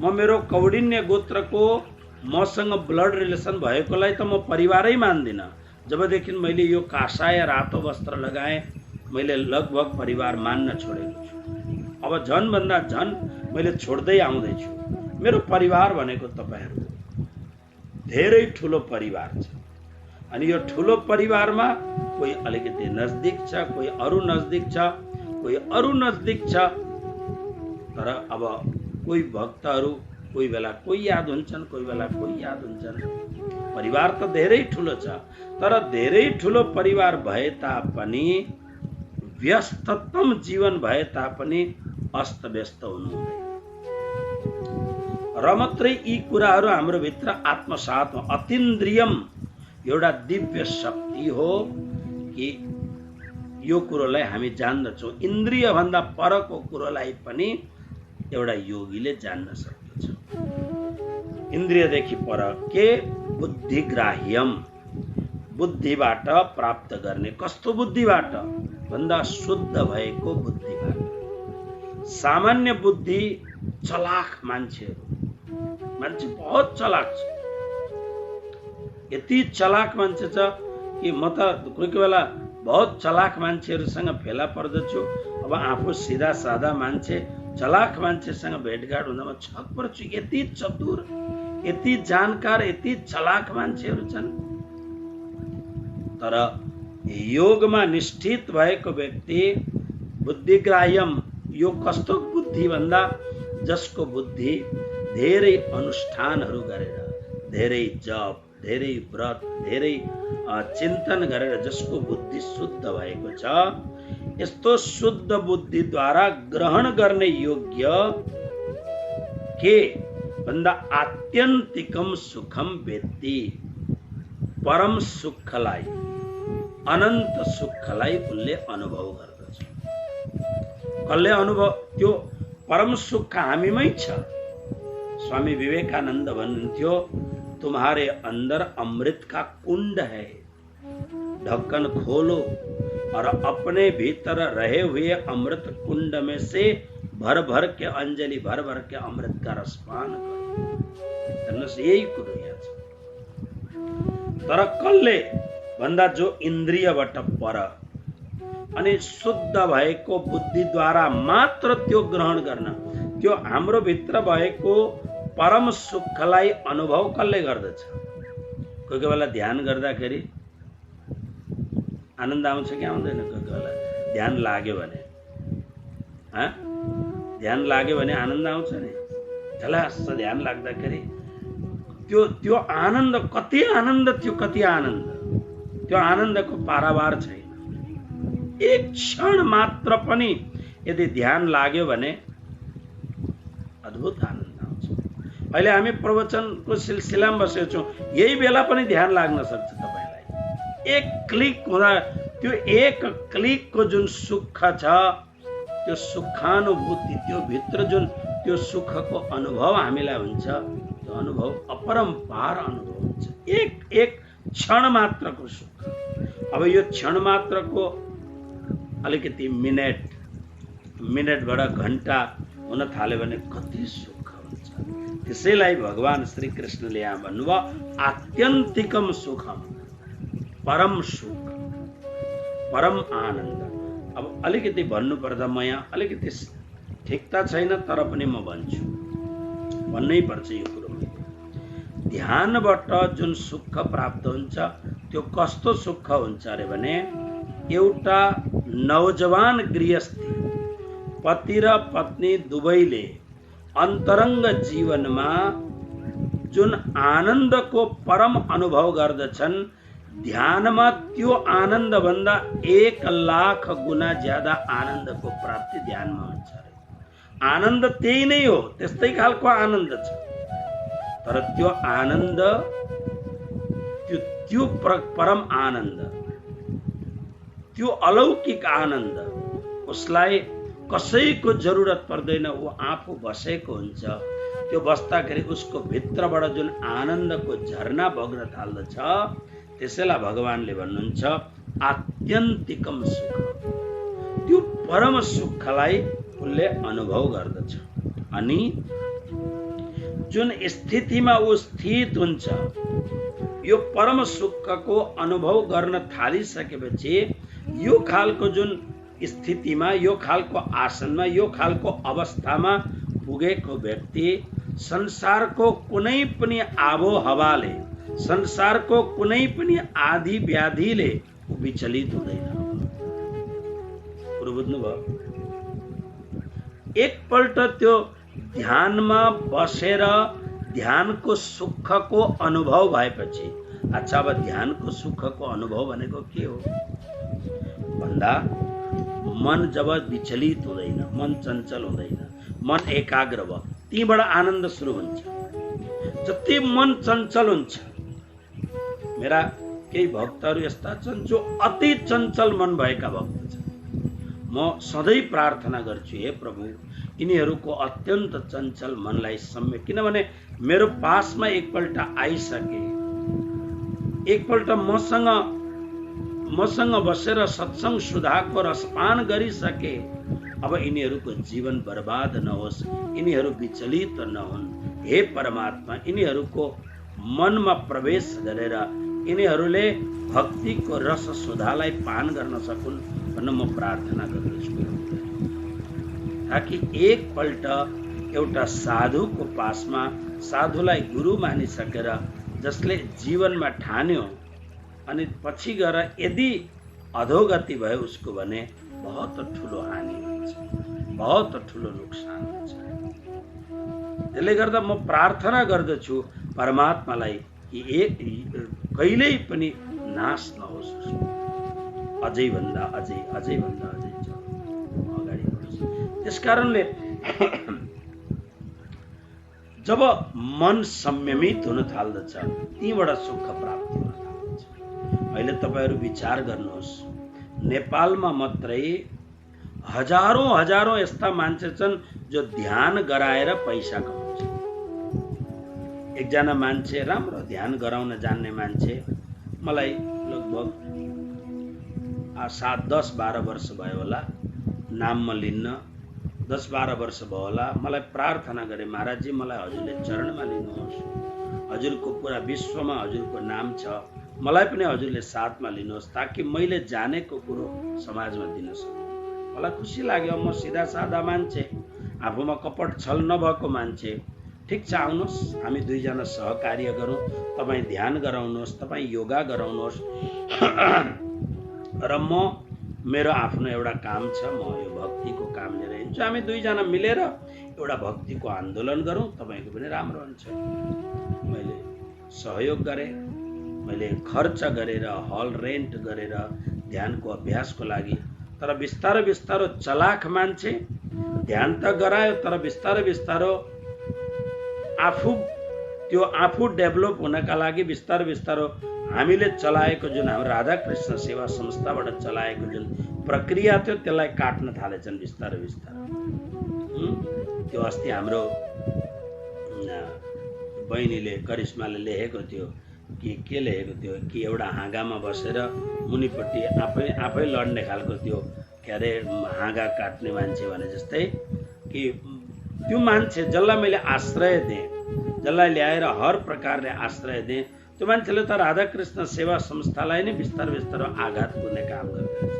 म मेरो कौडिन्य गोत्रको मसँग ब्लड रिलेसन भएकोलाई त म परिवारै मान्दिनँ। जबदेखि मैले यो कासाय रातो वस्त्र लगाएँ, मैले लगभग परिवार मान्न छोडेको छु। अब झन भन्दा झन मैले छोड्दै आउँदैछु। मेरो परिवार भनेको तपाईहरु धेरै ठुलो परिवार छ। अनि यो ठुलो परिवारमा कोही अलिकति नजदिक छ, कोही अरू नजदिक छ, कोही अरू नजदिक छ। तर अब कोही भक्तहरू कोही बेला कोही याद हुन्छन्, कोही बेला कोही याद हुन्छन्। परिवार त धेरै ठुलो छ, तर धेरै ठुलो परिवार भए तापनि, व्यस्ततम जीवन भए तापनि अस्तव्यस्त हुनु हुँदैन। र मात्रै यी कुराहरू हाम्रो भित्र आत्मसात हो। अतीन्द्रियम एउटा दिव्य शक्ति हो कि यो कुरोलाई हामी जान्दछौँ। इन्द्रिय भन्दा परको कुरोलाई पनि एउटा योगीले जान्न सक्दछ। इन्द्रियदेखि पर के? बुद्धिग्राह्यम, बुद्धिबाट प्राप्त गर्ने। कस्तो बुद्धिबाट भन्दा शुद्ध भएको बुद्धिबाट। सामान्य बुद्धि चलाक मान्छेहरू, मान्छे बहुत चलाक छ। यति चलाक मान्छे छ कि म त कोही बेला बहुत चलाक मान्छेहरूसँग फेला पर्दछु। अब आफू सिधा साधा मान्छे चलाक मान्छेसँग भेटघाट हुँदा म छक पर्छु। यति चतुर, यति जानकार, यति चलाक मान्छेहरू छन्। तर योगमा निष्ठित भएको व्यक्ति बुद्धिग्राह्यम, यो कस्तो बुद्धि भन्दा जसको बुद्धि धेरै अनुष्ठानहरू गरेर, धेरै जप, धेरै व्रत, धेरै चिन्तन गरेर जसको बुद्धि शुद्ध भएको छ, यस्तो शुद्ध बुद्धिद्वारा ग्रहण गर्ने योग्य के भन्दा आत्यन्तिकम सुखम वेत्ति, परम सुखलाई, अनन्त सुखलाई उनले अनुभव गर्दछ। कसले अनुभव? त्यो परम सुख हामीमै छ। स्वामी विवेकानंद भन्नुहुन्थ्यो, तुम्हारे अंदर अमृत का कुंड है, ढक्कन खोलो और अपने भीतर रहे हुए अमृत कुंड में से भर भर के अंजलि, भर भर के अमृत का रसपान करो। यही कुरो यहाँ छ। तर कसले भन्दा जो इन्द्रियबाट पर अनि शुद्ध भएको बुद्धिद्वारा मात्र त्यो ग्रहण गर्न, त्यो हाम्रो भित्र भएको परम सुखलाई अनुभव कसले गर्दछ? कोही बेला ध्यान गर्दाखेरि आनन्द आउँछ कि आउँदैन? कोही बेला ध्यान लाग्यो भने, ध्यान लाग्यो भने आनन्द आउँछ नि। झलास ध्यान लाग्दाखेरि त्यो आनन्द, कति आनन्द, त्यो कति आनन्द, त्यो आनन्दको पारावार छैन। एक क्षण मात्र पनि यदि ध्यान लाग्यो भने अद्भुत आनन्द। अहिले हामी प्रवचनको सिलसिलामा बसेका छौँ, यही बेला पनि ध्यान लाग्न सक्छ तपाईलाई। एक क्लिक हुँदा त्यो एक क्लिकको जुन सुख छ, त्यो सुखानुभूति, त्यो भित्र जुन त्यो सुखको अनुभव हामीलाई हुन्छ, त्यो अनुभव अपरम्पार अनुभव हुन्छ। एक एक क्षण मात्रको सुख। अब यो क्षण मात्रको अलिकति मिनेटबाट घण्टा हुन थाल्यो भने कति सुख हुन्छ। त्यसैलाई भगवान श्री कृष्णले यहाँ भन्नुभयो आत्यन्तिकम सुखम, परम सुख, परम आनन्द। अब अलिकति भन्नुपर्दा म यहाँ अलिकति ठिक त छैन, तर पनि म भन्छु, भन्नै पर्छ यो कुरो। ध्यानबाट जुन सुख प्राप्त हुन्छ त्यो कस्तो सुख हुन्छ अरे भने, एउटा नौजवान गृहस्थी पति र पत्नी दुवैले अन्तरङ्ग जीवनमा जुन आनन्दको परम अनुभव गर्दछन्, ध्यानमा त्यो आनन्द भन्दा 1,00,000 गुना ज्यादा आनन्दको प्राप्ति ध्यानमा हुन्छ अरे। आनन्द त्यही नै हो, त्यस्तै खालको आनन्द छ, तर त्यो आनन्द, त्यो परम आनन्द, त्यो अलौकिक आनन्द, उसलाई कसैको जरुरत पर्दैन, ऊ आफू बसेको हुन्छ। त्यो बस्दाखेरि उसको भित्रबाट जुन आनन्दको झरना बग्न थाल्दछ, त्यसैलाई भगवानले भन्नुहुन्छ आत्यन्तिकम सुख। त्यो परम सुखलाई उसले अनुभव गर्दछ। अनि जुन स्थितिमा ऊ स्थित हुन्छ, यो परम सुखको अनुभव गर्न थालिसकेपछि यो खालको जुन स्थितिमा, यो खालको आसनमा, यो खालको अवस्थामा पुगेको व्यक्ति संसारको कुनै पनि आबोहवाले, संसारको कुनै पनि आदि व्याधिले विचलित हुँदैन। कुरो बुझ्नुभयो? एकपल्ट त्यो ध्यानमा बसेर ध्यानको सुखको अनुभव भएपछि, अच्छा अब ध्यानको सुखको अनुभव भनेको के हो भन्दा, मन जब विचलित हुँदैन, मन चञ्चल हुँदैन, मन एकाग्र भयो, तीबाट आनन्द सुरु हुन्छ। जति मन चञ्चल हुन्छ, मेरा केही भक्तहरू यस्ता छन् जो अति चञ्चल मन भएका भक्त छन्। म सधैँ प्रार्थना गर्छु, हे प्रभु यिनीहरूको अत्यन्त चञ्चल मनलाई सम्य, किनभने मेरो पासमा एकपल्ट आइसके, एकपल्ट मसँग बसेर सत्संग सुधाको रसपान गरिसके, अब यिनीहरूको जीवन बर्बाद नहोस्, यिनीहरू विचलित नहुन्। हे परमात्मा, यिनीहरूको मनमा प्रवेश गरेर यिनीहरूले भक्तिको रस सुधालाई पान गर्न सकुन् भन्न म प्रार्थना गर्दछु, ताकि एकपल्ट एउटा साधुको पासमा, साधुलाई गुरु मानिसकेर जसले जीवनमा ठान्यो अनि पछि गएर यदि अधोगति भयो उसको भने बहुत ठुलो हानि हुन्छ, बहुत ठुलो नोक्सान हुन्छ। त्यसले गर्दा म प्रार्थना गर्दछु परमात्मालाई कि कहिल्यै पनि नाश नहोस्, अझै भन्दा अझै अगाडि बढोस्। त्यसकारणले जब मन संयमित हुन थाल्दछ, तीबाट सुख प्राप्त हुन थाल्दछ। अहिले तपाईहरु विचार गर्नुहोस्, नेपालमा मात्रै हजारौं यस्ता मान्छे छन् जो ध्यान गराएर पैसा कमाउँछ। एकजना मान्छे, राम्रो ध्यान गराउन जान्ने मान्छे, मलाई लगभग 7-10-12 वर्ष भयो होला, नाम म लिन्न, 10-12 वर्ष भयो होला। मलाई प्रार्थना गरे, महाराजजी मलाई हजुरले चरणमा लिनुहोस्, हजुरको पुरा विश्वमा हजुरको नाम छ, मलाई पनि हजुरले साथमा लिनुहोस् ताकि मैले जानेको कुरो समाजमा दिन सकूँ। मलाई खुसी लाग्यो, म सिधा सादा मान्छे, आफूमा कपट छल नभएको मान्छे। ठिक छ, आउनुहोस्, हामी दुईजना सहकार्य गरौँ, तपाईँ ध्यान गराउनुहोस्, तपाईँ योगा गराउनुहोस् र म मेरो आफ्नो एउटा काम छ, म यो भक्तिको काम लिएर हिँड्छु, हामी दुईजना मिलेर एउटा भक्तिको आन्दोलन गरौँ, तपाईँको पनि राम्रो हुन्छ। मैले सहयोग गरेँ, मैले खर्च गरेर, हल रेन्ट गरेर ध्यानको अभ्यासको लागि। तर बिस्तारो बिस्तारो चलाख मान्छे ध्यान त गरायो, तर बिस्तारो बिस्तारो आफू डेभलप हुनका लागि बिस्तारो बिस्तारो हामीले चलाएको जुन हाम्रो राधाकृष्ण सेवा संस्थाबाट चलाएको जुन प्रक्रिया थियो त्यसलाई काट्न थालेछन् बिस्तारै बिस्तारै। त्यो अस्ति हाम्रो बहिनीले करिश्माले लेखेको थियो कि के लेखेको थियो कि एउटा हाँगामा बसेर मुनिपट्टि आफै लड्ने खालको त्यो के अरे हाँगा काट्ने मान्छे भने जस्तै कि त्यो मान्छे जसलाई मैले आश्रय दिएँ, जसलाई ल्याएर हर प्रकारले आश्रय दिएँ, त्यो मान्छेले त राधाकृष्ण सेवा संस्थालाई नै बिस्तार बिस्तार आघात पुर्ने काम गरिरहेछ।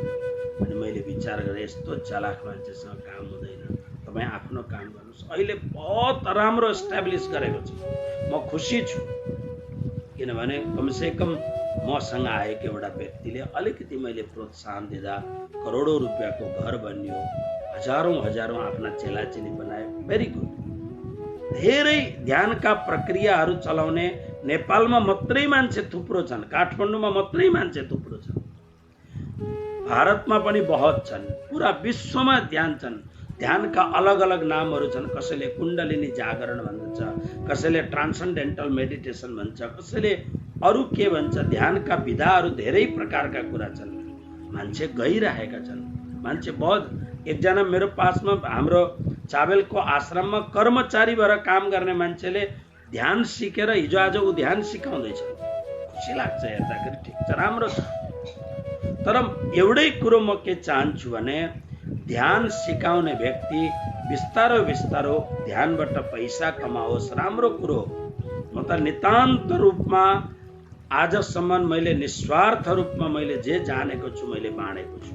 अनि मैले विचार गरेँ यस्तो चालाक मान्छेसँग काम हुँदैन, तपाईँ आफ्नो काम गर्नुहोस्। अहिले बहुत राम्रो इस्टाब्लिस गरेको छ, म खुसी छु। किनभने कमसेकम मसँग आएको एउटा व्यक्तिले अलिकति मैले प्रोत्साहन दिँदा करोडौँ रुपियाँको घर बन्यो, हजारौँ आफ्ना चेलाचेली बनायो। Very good. धेरै ध्यानका प्रक्रियाहरू चलाउने नेपालमा मात्रै मान्छे थुप्रो छन्, काठमाडौँमा मात्रै मान्छे थुप्रो छन्, भारतमा पनि बहुत छन्, पुरा विश्वमा ध्यान छन्। ध्यानका अलग अलग नामहरू छन्। कसैले कुण्डलिनी जागरण भन्छ, कसैले ट्रान्सेन्डेन्टल मेडिटेसन भन्छ, कसैले अरू के भन्छ। ध्यानका विधाहरू धेरै प्रकारका कुरा छन्। मान्छे गइरहेका छन्, मान्छे बहुत। एकजना मेरो पासमा हाम्रो चाबेलको आश्रममा कर्मचारी भएर काम गर्ने मान्छेले ध्यान सिकेर हिजो आज ऊ ध्यान सिकाउँदैछ। खुसी लाग्छ हेर्दाखेरि, ठिक छ, राम्रो छ। तर एउटै कुरो म के चाहन्छु भने ध्यान सिकाउने व्यक्ति बिस्तारो बिस्तारो ध्यानबाट पैसा कमाओस्, राम्रो कुरो। म त नितान्त रूपमा आजसम्म मैले निस्वार्थ रूपमा मैले जे जानेको छु मैले बाँडेको छु।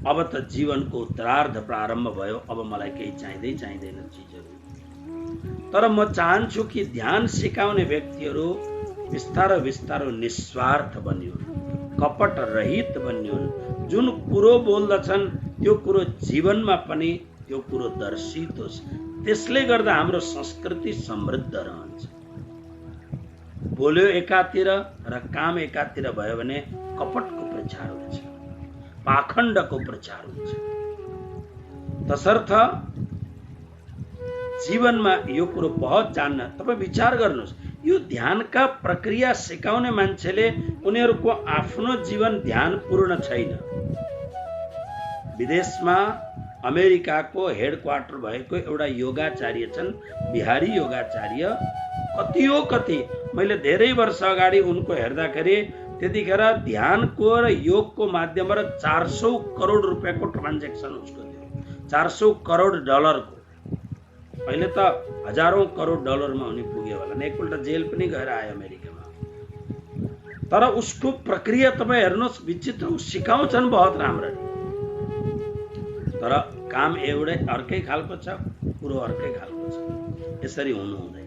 अब त जीवनको उत्तरार्ध प्रारम्भ भयो, अब मलाई केही चाहिँदैन चिजहरू। तर म चाहन्छु कि ध्यान सिकाउने व्यक्तिहरू बिस्तारो बिस्तारो निस्वार्थ बन्यो, कपट रहित बन्यो। जुन कुरो बोल्दछन् त्यो कुरो जीवनमा पनि त्यो कुरो दर्शित होस्। त्यसले गर्दा हाम्रो संस्कृति समृद्ध रहन्छ। बोल्यो एकातिर र काम एकातिर भयो भने कपटको प्रचार हुन्छ, पाखण्डको प्रचार हुन्छ। तसर्थ जीवनमा यो कुरो बहुत जान्न। तपाईँ विचार गर्नुहोस्, यो ध्यानका प्रक्रिया सिकाउने मान्छेले उनीहरूको आफ्नो जीवन ध्यानपूर्ण छैन। विदेशमा अमेरिकाको हेडक्वार्टर भएको एउटा योगाचार्य छन्, बिहारी योगाचार्य। कति मैले धेरै वर्ष अगाडि उनको हेर्दाखेरि त्यतिखेर ध्यानको र योगको माध्यमबाट 400 करोड रुपियाँको ट्रान्जेक्सन उसको थियो, 400 करोड डलरको। अहिले त हजारौं करोड डलरमा उनी पुग्यो होला, एकपल्ट जेल पनि गएर आयो अमेरिकामा। तर उसको प्रक्रिया तपाईँ हेर्नुहोस्, विचित्र। सिकाउँछन् बहुत राम्ररी, तर काम एउटै अर्कै खालको छ, कुरो अर्कै खालको छ। यसरी हुनु हुँदैन।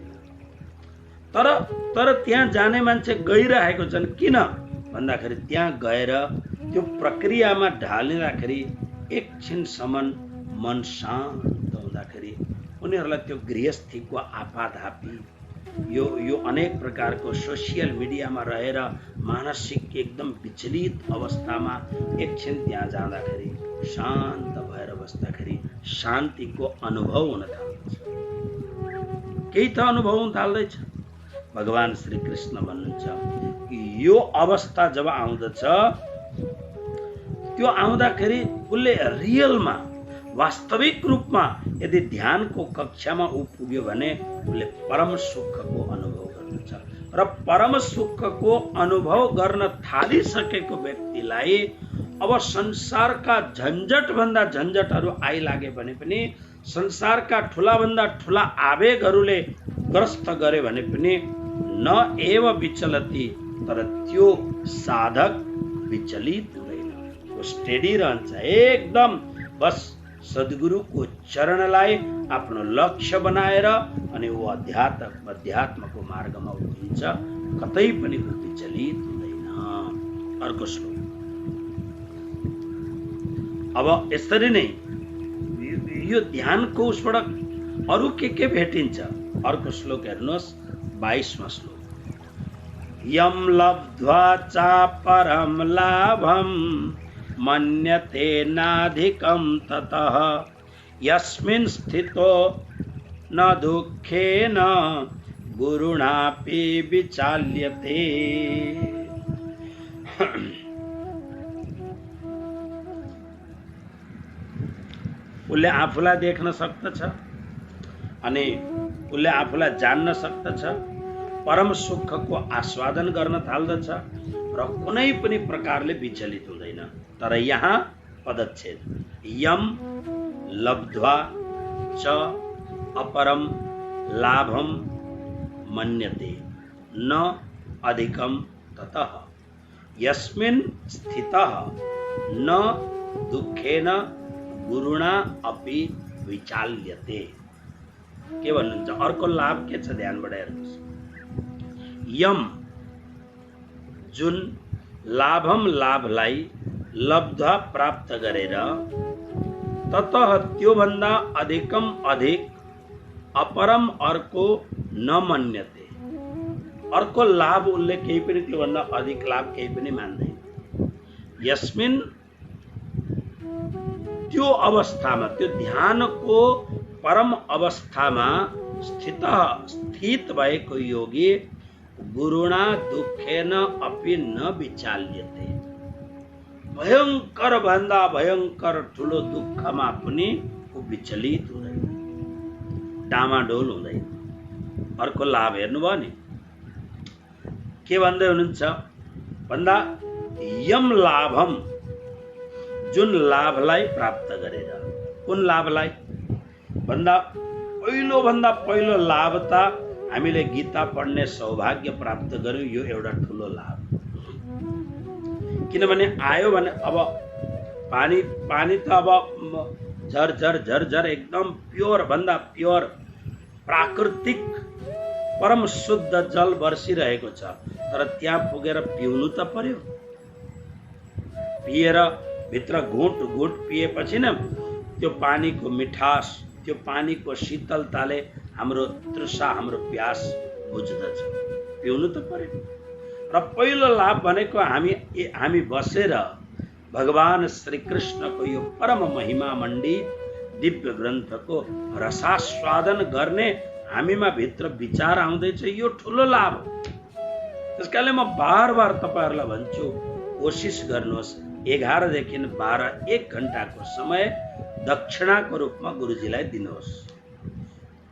तर त्यहाँ जाने मान्छे गइरहेको छन्। किन भन्दाखेरि त्यहाँ गएर त्यो प्रक्रियामा ढालिँदाखेरि एकछिनसम्म मन शान्त हुँदाखेरि उनीहरूलाई त्यो गृहस्थीको आपाधापी, यो अनेक प्रकारको सोसियल मिडियामा रहेर मानसिक एकदम विचलित अवस्थामा एकछिन त्यहाँ जाँदाखेरि शान्त भएर बस्दाखेरि शान्तिको अनुभव हुन थाल्दछ। केही त अनुभव हुन थाल्दैछ। भगवान श्री कृष्ण भन्नुहुन्छ कि यो अवस्था जब आउँदछ, त्यो आउँदाखेरि उसले रियलमा वास्तविक रूपमा यदि ध्यानको कक्षामा ऊ पुग्यो भने उसले परम सुखको अनुभव गर्दछ। र परम सुखको अनुभव गर्न थालिसकेको व्यक्तिलाई अब संसारका झन्झट भन्दा झन्झटहरू आइलागे भने पनि, संसारका ठुला भन्दा ठुला आवेगहरूले ग्रस्त गरे भने पनि न एव विचलती, तर त्यो साधक विचलित हुँदैन, वो स्टेडी रहन्छ एकदम। बस सद्गुरुको चरणलाई आफ्नो लक्ष्य बनाएर अनि वो अध्यात्मको मार्गमा उभिन्छ, कतै पनि वो विचलित हुँदैन। अर्को श्लोक। अब यसरी नै यो ध्यानको उसबाट अरू के भेटिन्छ। अर्को श्लोक हेर्नुहोस्, 22वां श्लोक। यम लब्ध्वा चापरम लाभम मन्यते नाधिकं ततः यस्मिन् स्थितो न दुःखेन गुरुणापि विचाल्यते। उसले आफूलाई देख्न सक्दछ अनि उसले आफूलाई जान्न सक्दछ, परम सुखको आस्वादन गर्न थाल्दछ र कुनै पनि प्रकारले विचलित हुँदैन। तर यहाँ पदच्छेद, यम लब्ध्वा च अपरम लाभम मन्यते न अधिकम ततः यस्मिन् स्थितः न दुःखेन गुरुणा अपि विचाल्यते। के भन्नुहुन्छ? अर्को लाभ के छ? ध्यान बढाइहेर्नुहोस्। यम जुन लाभम लाभलाई लब्धा प्राप्त गरेर ततः त्योभन्दा अधिकम अधिक अपरम अर्को नमन्यते, अर्को लाभ उसले केही पनि त्योभन्दा अधिक लाभ केही पनि मान्दैन। यस्मिन त्यो अवस्थामा, त्यो ध्यानको परम अवस्थामा स्थित भएको योगी गुरुणा दुःखेन अपि न विचाल्यते, भयंकर भन्दा भयंकर ठुलो दुःखमा पनि विचलित हुँदैन, डामाडोल हुँदैन। अर्को लाभ हेर्नुभयो नि के भन्दै हुनुहुन्छ भन्दा, यम लाभम जुन लाभलाई प्राप्त गरेर, कुन लाभलाई भन्दा पहिलो लाभ त हामीले गीता पढ्ने सौभाग्य प्राप्त गर्यौं, यो एउटा ठुलो लाभ। किनभने आयो भने अब पानी त अब झरझर एकदम प्योर भन्दा प्योर प्राकृतिक परम शुद्ध जल बर्सिरहेको छ, तर त्यहाँ पुगेर पिउनु त पर्यो। पिएर भित्र घुट पिएपछि न त्यो पानीको मिठास, त्यो पानीको शीतलताले हाम्रो तृषा, हाम्रो प्यास बुझ्दछ, पिउनु त पर्यो। र पहिलो लाभ भनेको हामी बसेर भगवान श्री कृष्णको यो परम महिमा मण्डित दिव्य ग्रन्थको रसास्वादन गर्ने हामीमा भित्र विचार आउँदैछ, यो ठुलो लाभ हो। त्यसकारणले म बार बार तपाईहरुलाई भन्छु, कोशिश गर्नुहोस् 11 देखि 12 1 घण्टाको समय दक्षिणाको रूपमा गुरुजीलाई दिनुहोस्।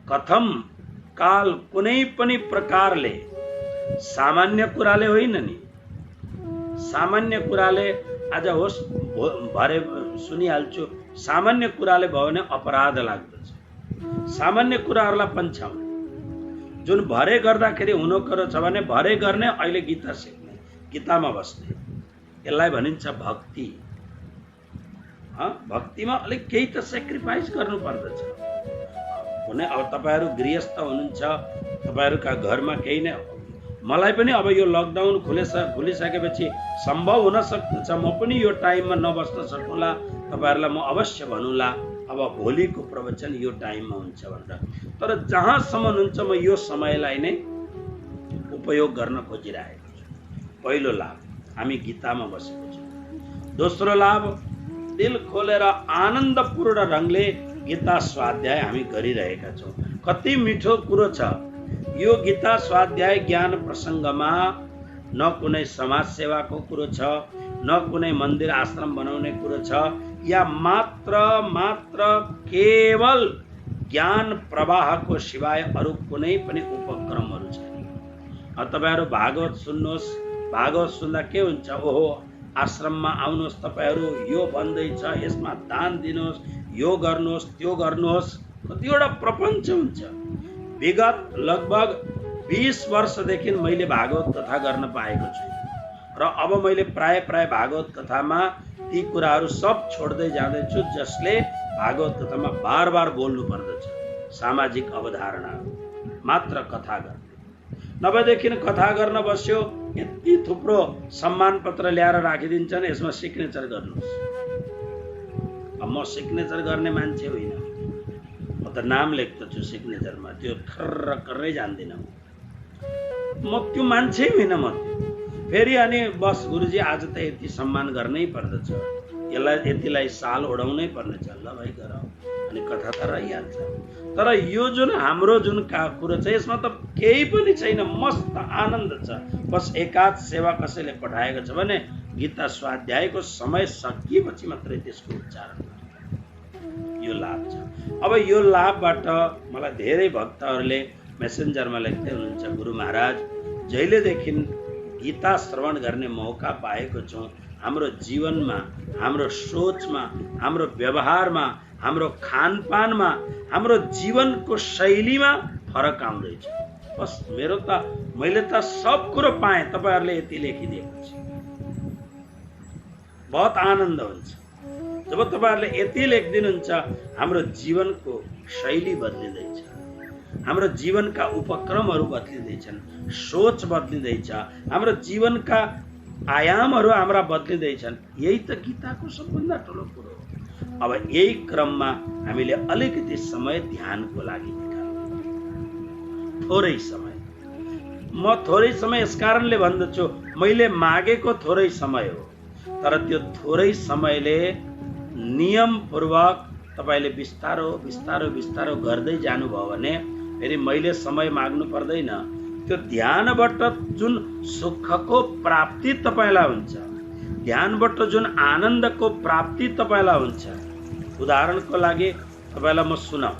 कथम काल कुनै पनि प्रकारले, सामान्य कुराले होइन नि, सामान्य कुराले आज होस् भरे सुनिहाल्छु, सामान्य कुराले भयो भने अपराध लाग्दछ। सामान्य कुराहरूलाई पन्छाउने, जुन भरे गर्दाखेरि हुनु छ भने भरे गर्ने, अहिले गीता सिक्ने, गीतामा बस्ने, यसलाई भनिन्छ भक्ति। भक्तिमा अलिक केही त सेक्रिफाइस गर्नु पर्दछ। कुनै अब तपाईहरु गृहस्थ हुनुहुन्छ, तपाईहरुका घरमा केही नै, मलाई पनि अब यो लकडाउन खुलिसकेपछि सम्भव हुन सक्छ म पनि यो टाइममा नबस्न सकौँला, तपाईहरुलाई म अवश्य भनुला अब भोलिको प्रवचन यो टाइममा हुन्छ भनेर। तर जहाँसम्म हुन्छ म यो समयलाई नै उपयोग गर्न खोजिरहेको छु। पहिलो लाभ, हामी गीतामा बसेको छौँ। दोस्रो लाभ, दिल खोलेर आनन्दपूर्ण ढंगले गीता स्वाध्याय हामी गरिरहेका छौँ। कति मिठो कुरो छ यो गीता स्वाध्याय ज्ञान प्रसङ्गमा। न कुनै समाज सेवाको कुरो छ, न कुनै मन्दिर आश्रम बनाउने कुरो छ, या मात्र केवल ज्ञान प्रवाहको सिवाय अरू कुनै पनि उपक्रमहरू छैन। तपाईहरु भागवत सुन्नुहोस्, भागवत सुन्दा के हुन्छ, ओहो आश्रममा आउनुहोस्, तपाईहरु यो भन्दैछ, यसमा दान दिनुहोस्, यो गर्नुहोस्, त्यो गर्नुहोस्, कतिवटा प्रपञ्च हुन्छ। विगत लगभग 20 वर्षदेखि मैले भागवत कथा गर्न पाएको छु र अब मैले प्राय भागवत कथामा ती कुराहरू सब छोड्दै जाँदैछु, जसले भागवत कथामा बार बार बोल्नु पर्दछ। सामाजिक अवधारणाहरू मात्र कथा गर्ने, नभएदेखि कथा गर्न बस्यो यति थुप्रो सम्मान पत्र ल्याएर राखिदिन्छन्, यसमा सिग्नेचर गर्नुहोस्। म सिग्नेचर गर्ने मान्छे होइन, म त नाम लेख्दछु सिग्नेचरमा, त्यो खर्रै जान्दिनँ, म त्यो मान्छे होइन। म फेरि अनि बस गुरुजी आज त यति सम्मान गर्नै पर्दछ, यतिलाई साल ओढाउनै पर्नेछ, ल भाइ गर, अनि कथा त रहिहाल्छ। तर यो जुन हाम्रो जुन कुरो छ, यसमा त केही पनि छैन, मस्त आनन्द छ। बस एकाध सेवा कसैले पठाएको छ भने गीता स्वाध्यायको समय सकिएपछि मात्रै त्यसको उच्चारण गर्ने यो लाभ छ। अब यो लाभबाट मलाई धेरै भक्तहरूले मेसेन्जरमा लेख्दै हुनुहुन्छ, गुरु महाराज जहिलेदेखि गीता श्रवण गर्ने मौका पाएको छौँ, हाम्रो जीवनमा, हाम्रो सोचमा, हाम्रो व्यवहारमा, हाम्रो खानपानमा, हाम्रो जीवनको शैलीमा फरक आउँदैछ। बस मैले त सब कुरो पाएँ, तपाईँहरूले यति लेखिदिएपछि बहुत आनन्द हुन्छ। जब तपाईँहरूले यति लेखिदिनुहुन्छ, हाम्रो जीवनको शैली बदलिँदैछ, हाम्रो जीवनका उपक्रमहरू बदलिँदैछन्, सोच बदलिँदैछ, हाम्रो जीवनका आयामहरू हाम्रा बदलिँदैछन्। यही त गीताको सबभन्दा ठुलो कुरो हो। अब यही क्रममा हामीले अलिकति समय ध्यानको लागि निकाल्नु, थोरै समय। म थोरै समय यस कारणले भन्दछु, मैले मागेको थोरै समय हो, तर त्यो थोरै समयले नियमपूर्वक तपाईँले बिस्तारो बिस्तारो बिस्तारो गर्दै जानुभयो भने फेरि मैले समय माग्नु पर्दैन। त्यो ध्यानबाट जुन सुखको प्राप्ति तपाईँलाई हुन्छ, ध्यानबाट जुन आनन्दको प्राप्ति तपाईँलाई हुन्छ। उदाहरणको लागि तपाईँलाई म सुनाऊ,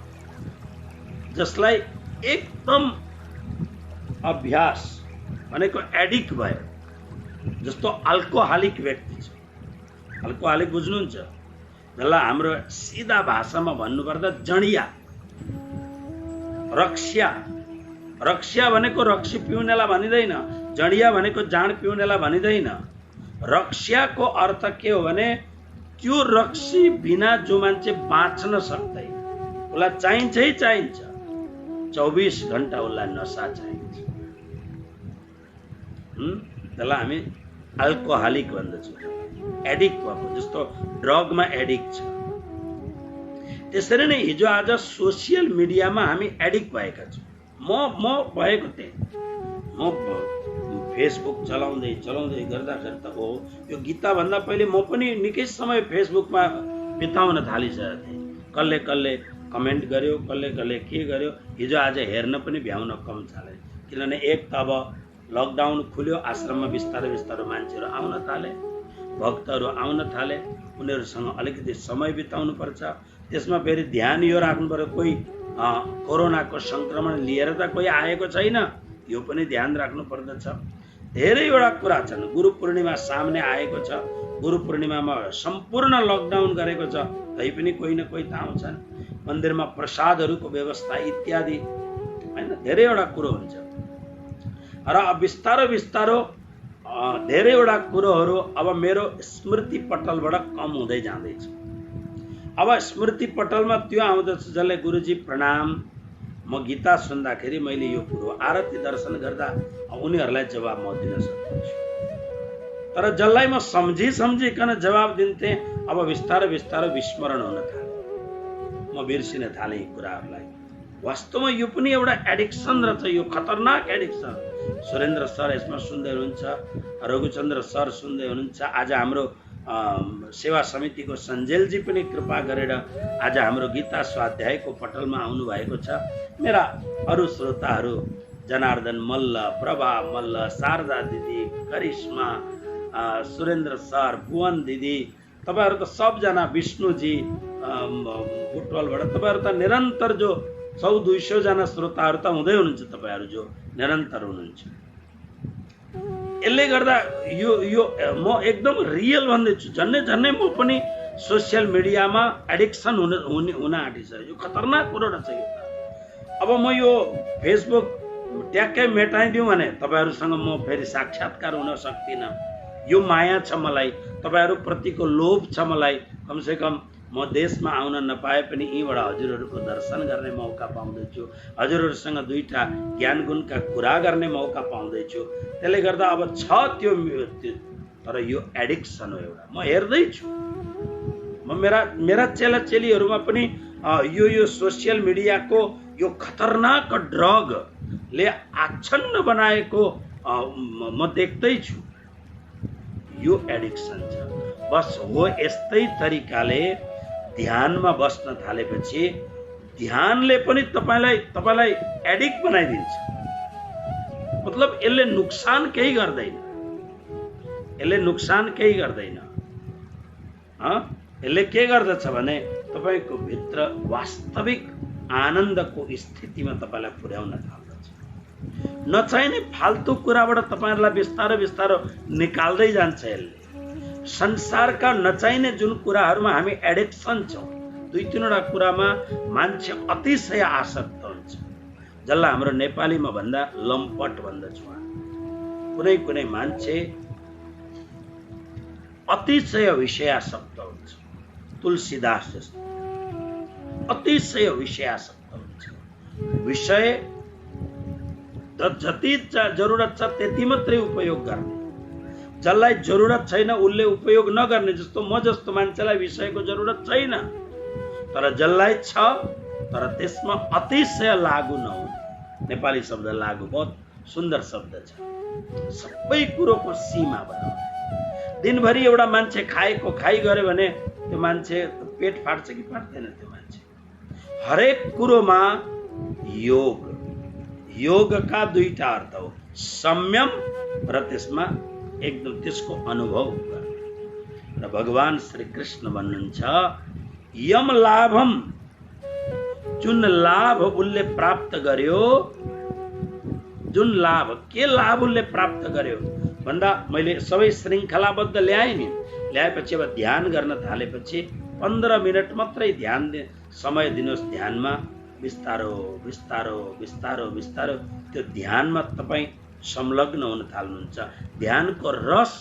जसलाई एकदम अभ्यास भनेको एडिक्ट भयो, जस्तो अल्कोहलिक व्यक्ति छ। अल्कोहलिक बुझ्नुहुन्छ? जसलाई हाम्रो सिधा भाषामा भन्नुपर्दा जडिया, रक्सिया। रक्सिया भनेको रक्सी पिउनेलाई भनिँदैन, जडिया भनेको जाँड पिउनेलाई भनिँदैन। रक्सियाको अर्थ के हो भने त्यो रक्सी बिना जो मान्छे बाँच्न सक्दैन, उसलाई चाहिन्छै चाहिन्छ, 24 घण्टा उसलाई नसा चाहिन्छ। त्यसलाई हामी अल्कोहलिक भन्दछौँ, एडिक्ट भएको, जस्तो ड्रगमा एडिक्ट छ। त्यसरी नै हिजो आज सोसियल मिडियामा हामी एडिक्ट भएका छौँ। म भएको थिएँ, म फेसबुक चलाउँदै चलाउँदै गर्दाखेरि त हो, यो गीताभन्दा पहिले म पनि निकै समय फेसबुकमा बिताउन थालिसकेको थिएँ। कसले कसले कमेन्ट गर्यो, कसले कसले के गर्यो, हिजो आज हेर्न पनि भ्याउन कम थाले। किनभने एक त अब लकडाउन खुल्यो, आश्रममा बिस्तारै बिस्तारै मान्छेहरू आउन थाले, भक्तहरू आउन थाले, उनीहरूसँग अलिकति समय बिताउनु पर्छ। त्यसमा फेरि ध्यान यो राख्नु पर्यो, कोही कोरोनाको संक्रमण लिएर त कोही आएको छैन, यो पनि ध्यान राख्नु पर्दछ। धेरैवटा कुरा छन्। गुरु पूर्णिमा सामने आएको छ, गुरु पूर्णिमामा सम्पूर्ण लकडाउन गरेको छ, तैपनि कोही न कोही त आउँछन्। मन्दिरमा प्रसादहरूको व्यवस्था इत्यादि, होइन, धेरैवटा कुरो हुन्छ। र बिस्तारो बिस्तारो धेरैवटा कुरोहरू अब मेरो स्मृति पटलबाट कम हुँदै जाँदैछ। अब स्मृति पटलमा त्यो आउँदछ जसले गुरुजी प्रणाम, म गीता सुन्दाखेरि मैले यो कुरो आरती दर्शन गर्दा उनीहरूलाई जवाब म दिन सक्छु। तर जसलाई म सम्झिकन जवाब दिन्थेँ, अब बिस्तारो बिस्तारो विस्मरण हुन थाल्यो, म बिर्सिन थालेँ यी कुराहरूलाई। वास्तवमा यो पनि एउटा एडिक्सन रहेछ, यो खतरनाक एडिक्सन। सुरेन्द्र सर यसमा सुन्दै हुनुहुन्छ, रघुचन्द्र सर सुन्दै हुनुहुन्छ, आज हाम्रो सेवा समितिको सञ्जेलजी पनि कृपा गरेर आज हाम्रो गीता स्वाध्यायको पटलमा आउनु भएको छ। मेरा अरू श्रोताहरू जनार्दन मल्ल, प्रभा मल्ल, शारदा दिदी, करिश्मा, सुरेन्द्र सर, भुवन दिदी, तपाईँहरू त सबजना, विष्णुजी बुटवलबाट, तपाईँहरू त निरन्तर जो 100-200 जना श्रोताहरू त हुँदै हुनुहुन्छ, तपाईँहरू जो निरन्तर हुनुहुन्छ। यसले गर्दा यो म एकदम रियल भन्दैछु, झन्नै झन्नै म पनि सोसियल मिडियामा एडिक्सन हुन आँटिसक्यो। यो खतरनाक कुरो रहेछ यो त। अब म यो फेसबुक ट्याक्कै मेटाइदिउँ भने तपाईँहरूसँग म फेरि साक्षात्कार हुन सक्दिनँ। यो माया छ मलाई, तपाईँहरूप्रतिको लोभ छ मलाई। कमसेकम म देशमा आउन नपाए पनि यहीँबाट हजुरहरूको दर्शन गर्ने मौका पाउँदैछु, हजुरहरूसँग दुईटा ज्ञान गुणका कुरा गर्ने मौका पाउँदैछु। त्यसले गर्दा अब छ त्यो, तर यो एडिक्सन हो एउटा। म हेर्दैछु, म मेरा चेला चेलीहरूमा पनि यो सोसियल मिडियाको यो खतरनाक ड्रगले आच्छन्न बनाएको म देख्दैछु। यो एडिक्सन छ। बस हो, यस्तै तरिकाले ध्यानमा बस्न थालेपछि ध्यानले पनि तपाईलाई एडिक्ट बनाइदिन्छ। मतलब यसले नुकसान केही गर्दैन, यसले नुकसान केही गर्दैन। यसले के गर्दछ भने तपाईको भित्र वास्तविक आनन्दको स्थितिमा तपाईलाई पुर्याउन थाल्दछ। नचाहिने फाल्तु कुराबाट तपाईहरुलाई बिस्तारै बिस्तारै निकाल्दै जान्छ यसले। संसारका नचाहिने जुन कुराहरुमा हामी एडिक्सन छौं, दुई तीनवटा कुरामा मान्छे अतिशय आसक्त हुन्छ, जसलाई हाम्रो नेपालीमा भन्दा लम्पट भन्दछौँ। कुनै कुनै मान्छे अतिशय विषयासक्त हुन्छ, तुलसीदास जस्तो अतिशय विषयासक्त हुन्छ। विषय जति जरुरत छ त्यति मात्रै उपयोग गर्ने, जसलाई जरुरत छैन उसले उपयोग नगर्ने। जस्तो म जस्तो मान्छेलाई विषयको जरुरत छैन, तर जसलाई छ तर त्यसमा अतिशय लागु नहुने। नेपाली शब्द लागु बहुत सुन्दर शब्द छ। सबै कुरोको सीमा बनाउने। दिनभरि एउटा मान्छे खाएको खाइ गर्यो भने त्यो मान्छे पेट फाट्छ कि फाट्दैन? त्यो मान्छे हरेक कुरोमा योग, योगका दुईटा अर्थ हो, संयम र त्यसमा एकदम त्यसको अनुभव गर्ने। र भगवान श्री कृष्ण भन्नुहुन्छ यम लाभम, जुन लाभ उसले प्राप्त गर्यो, जुन लाभ, के लाभ उसले प्राप्त गर्यो भन्दा मैले सबै श्रृङ्खलाबद्ध ल्याएँ नि। ल्याएपछि अब ध्यान गर्न थालेपछि 15 मिनट मात्रै ध्यान समय दिनुहोस्। ध्यानमा बिस्तारो बिस्तारो बिस्तारो बिस्तारो त्यो ध्यानमा तपाईँ संलग्न हुन थाल्नुहुन्छ। ध्यानको रस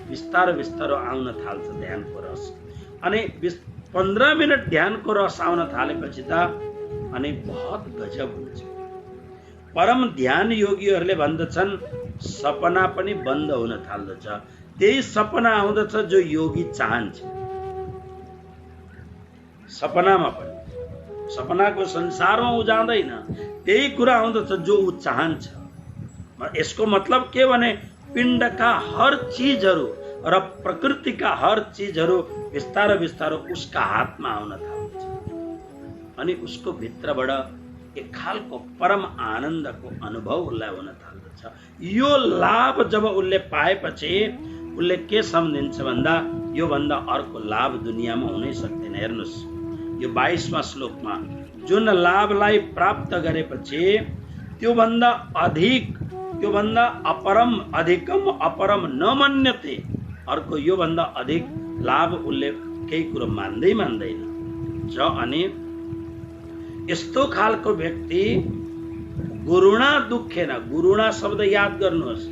बिस्तारो बिस्तारो आउन थाल्छ, ध्यानको रस। अनि 15 मिनट ध्यानको रस आउन थालेपछि त अनि बहुत गजब हुन्छ। परम ध्यान योगीहरूले भन्दछन् सपना पनि बन्द हुन थाल्दछ। त्यही सपना आउँदछ जो योगी चाहन्छ। सपनामा पनि, सपनाको संसारमा उ जाँदैन, त्यही कुरा आउँदछ जो उ चाहन्छ। यसको मतलब के भने पिण्डका हर चीजहरू र प्रकृतिका हर चीजहरू बिस्तारो बिस्तारो उसका हातमा आउन थाल्छ। अनि उसको भित्रबाट एक खालको परम आनन्दको अनुभव उसलाई हुन थाल्दछ। यो लाभ जब उसले पाएपछि उसले के सम्झिन्छ भन्दा यो भन्दा अर्को लाभ दुनियाँमा हुनै सक्दैन। हेर्नुस् यो 22वां श्लोकमा जुन लाभलाई प्राप्त गरेपछि त्योभन्दा अधिक, त्योभन्दा अपरम, अधिकम अपरम न मन्यते, अर्को यो भन्दा अधिक लाभ उसले केही कुरो मान्दै मान्दैन। अनि यस्तो खालको व्यक्ति गुरुणा दुखेन, गुरुणा शब्द याद गर्नुहोस्,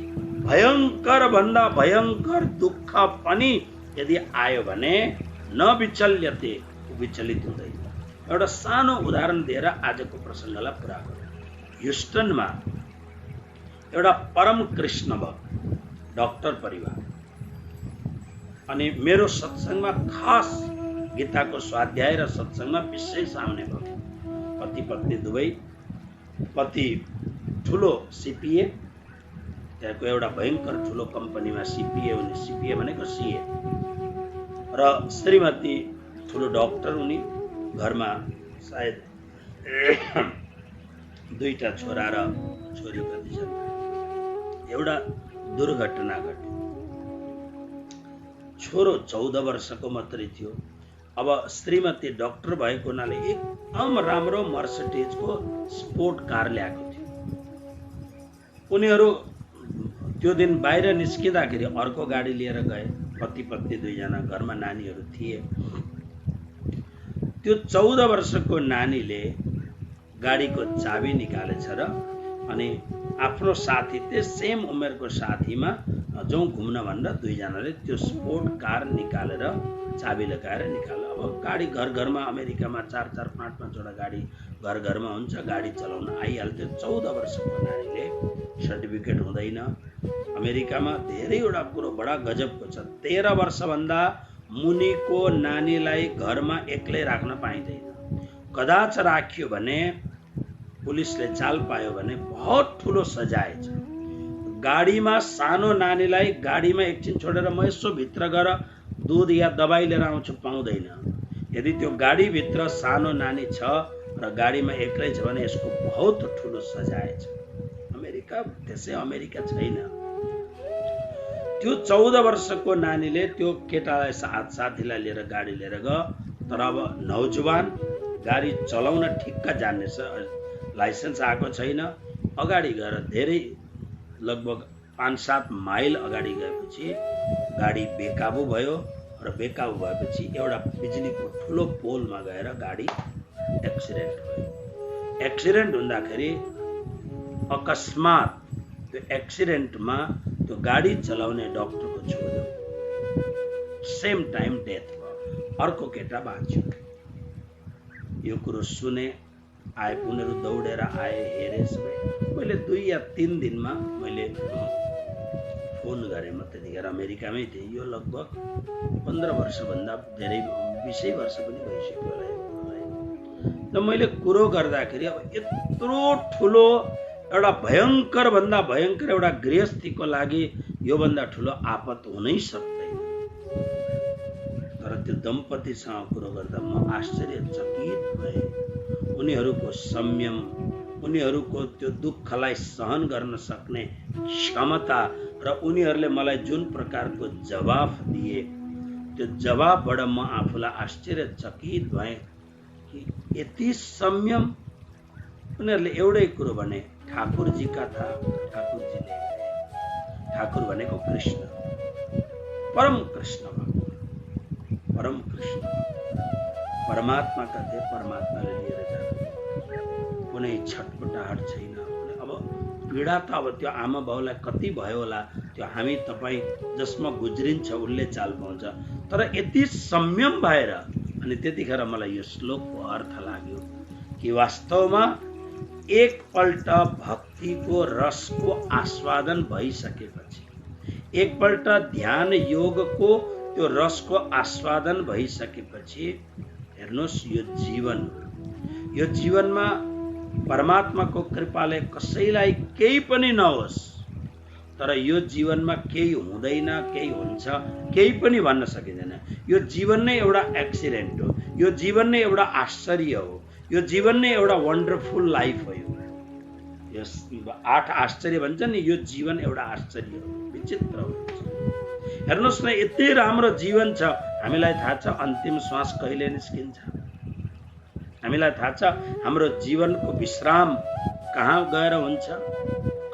भयंकर भन्दा भयंकर दुःख पनि यदि आयो भने न विचल्यते, विचलित हुँदैन। एउटा सानो उदाहरण दिएर आजको प्रसङ्गलाई पुरा गरौँ। ह्युस्टनमा एउटा परम कृष्ण भक्त, डाक्टर परिवार, अनि मेरो सत्सङ्गमा खास गीताको स्वाध्याय र सत्सङ्गमा विशेष आउने भयो। पति पत्नी दुवै, पति ठुलो सिपिए, त्यहाँको एउटा भयंकर ठुलो कम्पनीमा सिपिए हुने, सिपिए भनेको सिए, र श्रीमती ठुलो डाक्टर हुने। घरमा सायद 2टा छोरा र छोरी कति छन्। एउटा दुर्घटना घट्यो। छोरो 14 वर्षको मात्रै थियो। अब श्रीमती डाक्टर भएको हुनाले एकदम राम्रो मर्सिडीजको स्पोर्ट कार ल्याएको थियो। उनीहरू त्यो दिन बाहिर निस्किँदाखेरि अर्को गाडी लिएर गए। पति पत्नी दुईजना, घरमा नानीहरू थिए। त्यो 14 वर्षको नानीले गाडीको चाबी निकालेछ र अनि आफ्नो साथी, त्यो सेम उमेरको साथीमा जाउँ घुम्न भनेर दुईजनाले त्यो स्पोर्ट कार निकालेर चाबी लगाएर निकाल्यो। अब गाडी घर घरमा, अमेरिकामा 4-4, 5-5 वटा गाडी घर घरमा हुन्छ, गाडी चलाउन आइहाल्थ्यो। 14 वर्षको नानीले, सर्टिफिकेट हुँदैन अमेरिकामा, धेरैवटा कुरो बडा गजबको छ। 13 वर्षभन्दा मुनिको नानीलाई घरमा एक्लै राख्न पाइँदैन। कदाच राखियो भने पुलिसले चाल पायो भने बहुत ठुलो सजाय छ। गाडीमा सानो नानीलाई गाडीमा एकछिन छोडेर म यसो भित्र गएर दुध या दबाई लिएर आउँछु पाउँदैन। यदि त्यो गाडीभित्र सानो नानी छ र गाडीमा एक्लै छ भने यसको बहुत ठुलो सजाय छ। अमेरिका त्यसै अमेरिका छैन। त्यो 14 वर्षको नानीले त्यो केटालाई साथीलाई लिएर गाडी लिएर गयो, तर अब नौजवान गाडी चलाउन ठिक्क जान्नेछ, लाइसेन्स आएको छैन। अगाडि गएर धेरै लगभग 5-7 माइल अगाडि गएपछि गाडी बेकाबु भयो र बेकाबु भएपछि एउटा बिजुलीको ठुलो पोलमा गएर गाडी एक्सिडेन्ट भयो। एक्सिडेन्ट हुँदाखेरि अकस्मात त्यो एक्सिडेन्टमा त्यो गाडी चलाउने डाक्टरको छोड्यो, सेम टाइम डेथ भयो। अर्को केटा बाँच्यो। यो कुरो सुने, आए, उनीहरू दौडेर आए, हेरे सबै। मैले 2 या 3 दिनमा मैले फोन गरेँ। म त्यतिखेर अमेरिकामै थिएँ। यो लगभग 15 वर्षभन्दा धेरै, 20 वर्ष पनि भइसक्यो होला। र मैले कुरो गर्दाखेरि अब यत्रो ठुलो एउटा भयङ्कर भन्दा भयङ्कर एउटा गृहस्थीको लागि योभन्दा ठुलो आपत हुनै सक्दैन। तर त्यो दम्पतिसँग कुरो गर्दा म आश्चर्यचकित भएँ। उनीहरूको संयम, उनीहरूको त्यो दुःखलाई सहन गर्न सक्ने क्षमता र उनीहरूले मलाई जुन प्रकारको जवाफ दिए, त्यो जवाफबाट म आफूलाई आश्चर्यचकित भएँ कि यति संयम। उनीहरूले एउटै कुरो भने, ठाकुरजीका था, ठाकुरजीले। ठाकुर भनेको कृष्ण, परम कृष्ण भगवान, परम कृष्ण परमात्माका थिए। परमात्माले लिएर जानु, कुनै छटपटाहट छैन। अब पीडा त अब त्यो आमा बाउलाई कति भयो होला, त्यो हामी तपाईँ जसमा गुज्रिन्छ उसले चाल पाउँछ। तर यति संयम भएर, अनि त्यतिखेर मलाई यो श्लोकको अर्थ लाग्यो कि वास्तवमा एकपल्ट भक्तिको रसको आस्वादन भइसकेपछि, एकपल्ट ध्यान योगको त्यो रसको आस्वादन भइसकेपछि, हेर्नुहोस् यो जीवनमा परमात्माको कृपाले कसैलाई केही पनि नहोस्, तर यो जीवनमा केही हुँदैन, केही हुन्छ, केही पनि भन्न सकिँदैन। यो जीवन नै एउटा एक्सिडेन्ट हो, यो जीवन नै एउटा आश्चर्य हो, यो जीवन नै एउटा वन्डरफुल लाइफ हो। यो 8 आश्चर्य भन्छ नि, यो जीवन एउटा आश्चर्य हो, विचित्र हो। हेर्नुहोस् न, यति राम्रो जीवन छ। हामीलाई थाहा छ अन्तिम श्वास कहिले निस्किन्छ, हामीलाई थाहा छ हाम्रो जीवनको विश्राम कहाँ गएर हुन्छ,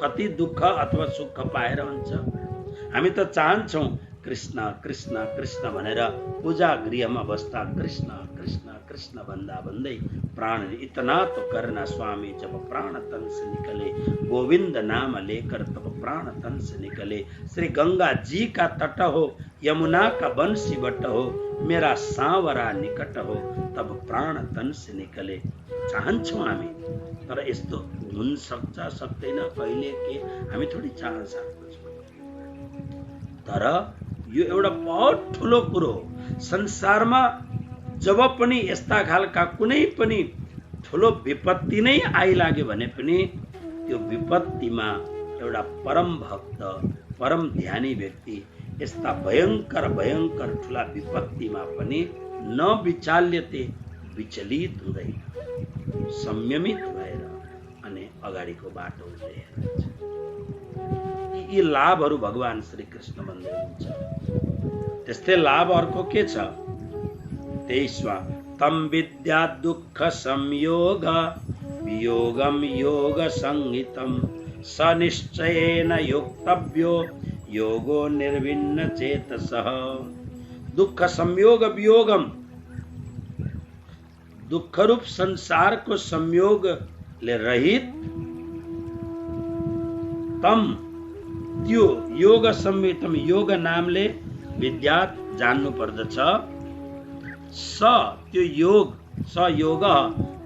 कति दुःख अथवा सुख पाएर हुन्छ। हामी त चाहन्छौँ कृष्ण कृष्ण कृष्ण भनेर पूजा गृहमा बस्दा कृष्ण कृष्ण कृष्ण भन्दा भन्दै प्राण, इतना तो करना स्वामी जब प्राण तन से निकले, गोविंद नाम लेकर तब प्राण तन से निकले। श्री गंगा जी का तट हो, यमुना का बंसी बट हो, मेरा सांवरा निकट हो, तब प्राण तन से निकले। चाहन्छौँ हामी, तर यस्तो हुन सक्छ सक्दैन कहिले के हामी थोडी चाहन सक्छौँ। तर यो एउटा बहुत ठुलो कुरो हो। संसारमा जब पनि यस्ता खालका कुनै पनि ठुलो विपत्ति नै आइलाग्यो भने पनि त्यो विपत्तिमा एउटा परम भक्त, परम ध्यानी व्यक्ति यस्ता भयङ्कर भयङ्कर ठुला विपत्तिमा पनि नविचाल्यते, विचलित हुँदैन, संयमित भएर अनि अगाडिको बाटो हेर्नुहुन्छ। यी लाभहरू भगवान श्री कृष्ण भन्दै हुनुहुन्छ। त्यस्तै लाभ अर्को के छ? 23वां, तम विद्या दुःख संयोग वियोगम योग संहितम सनिश्चयेन योक्तव्यो योगो निर्विन्न चेतसः। दुःख संयोग वियोगम, दुःख रूप संसार को संयोग ले रहित तम त्यो योग संहितम, योग नामले विद्या जान्नु पर्दछ। स त्यो योग, स योग,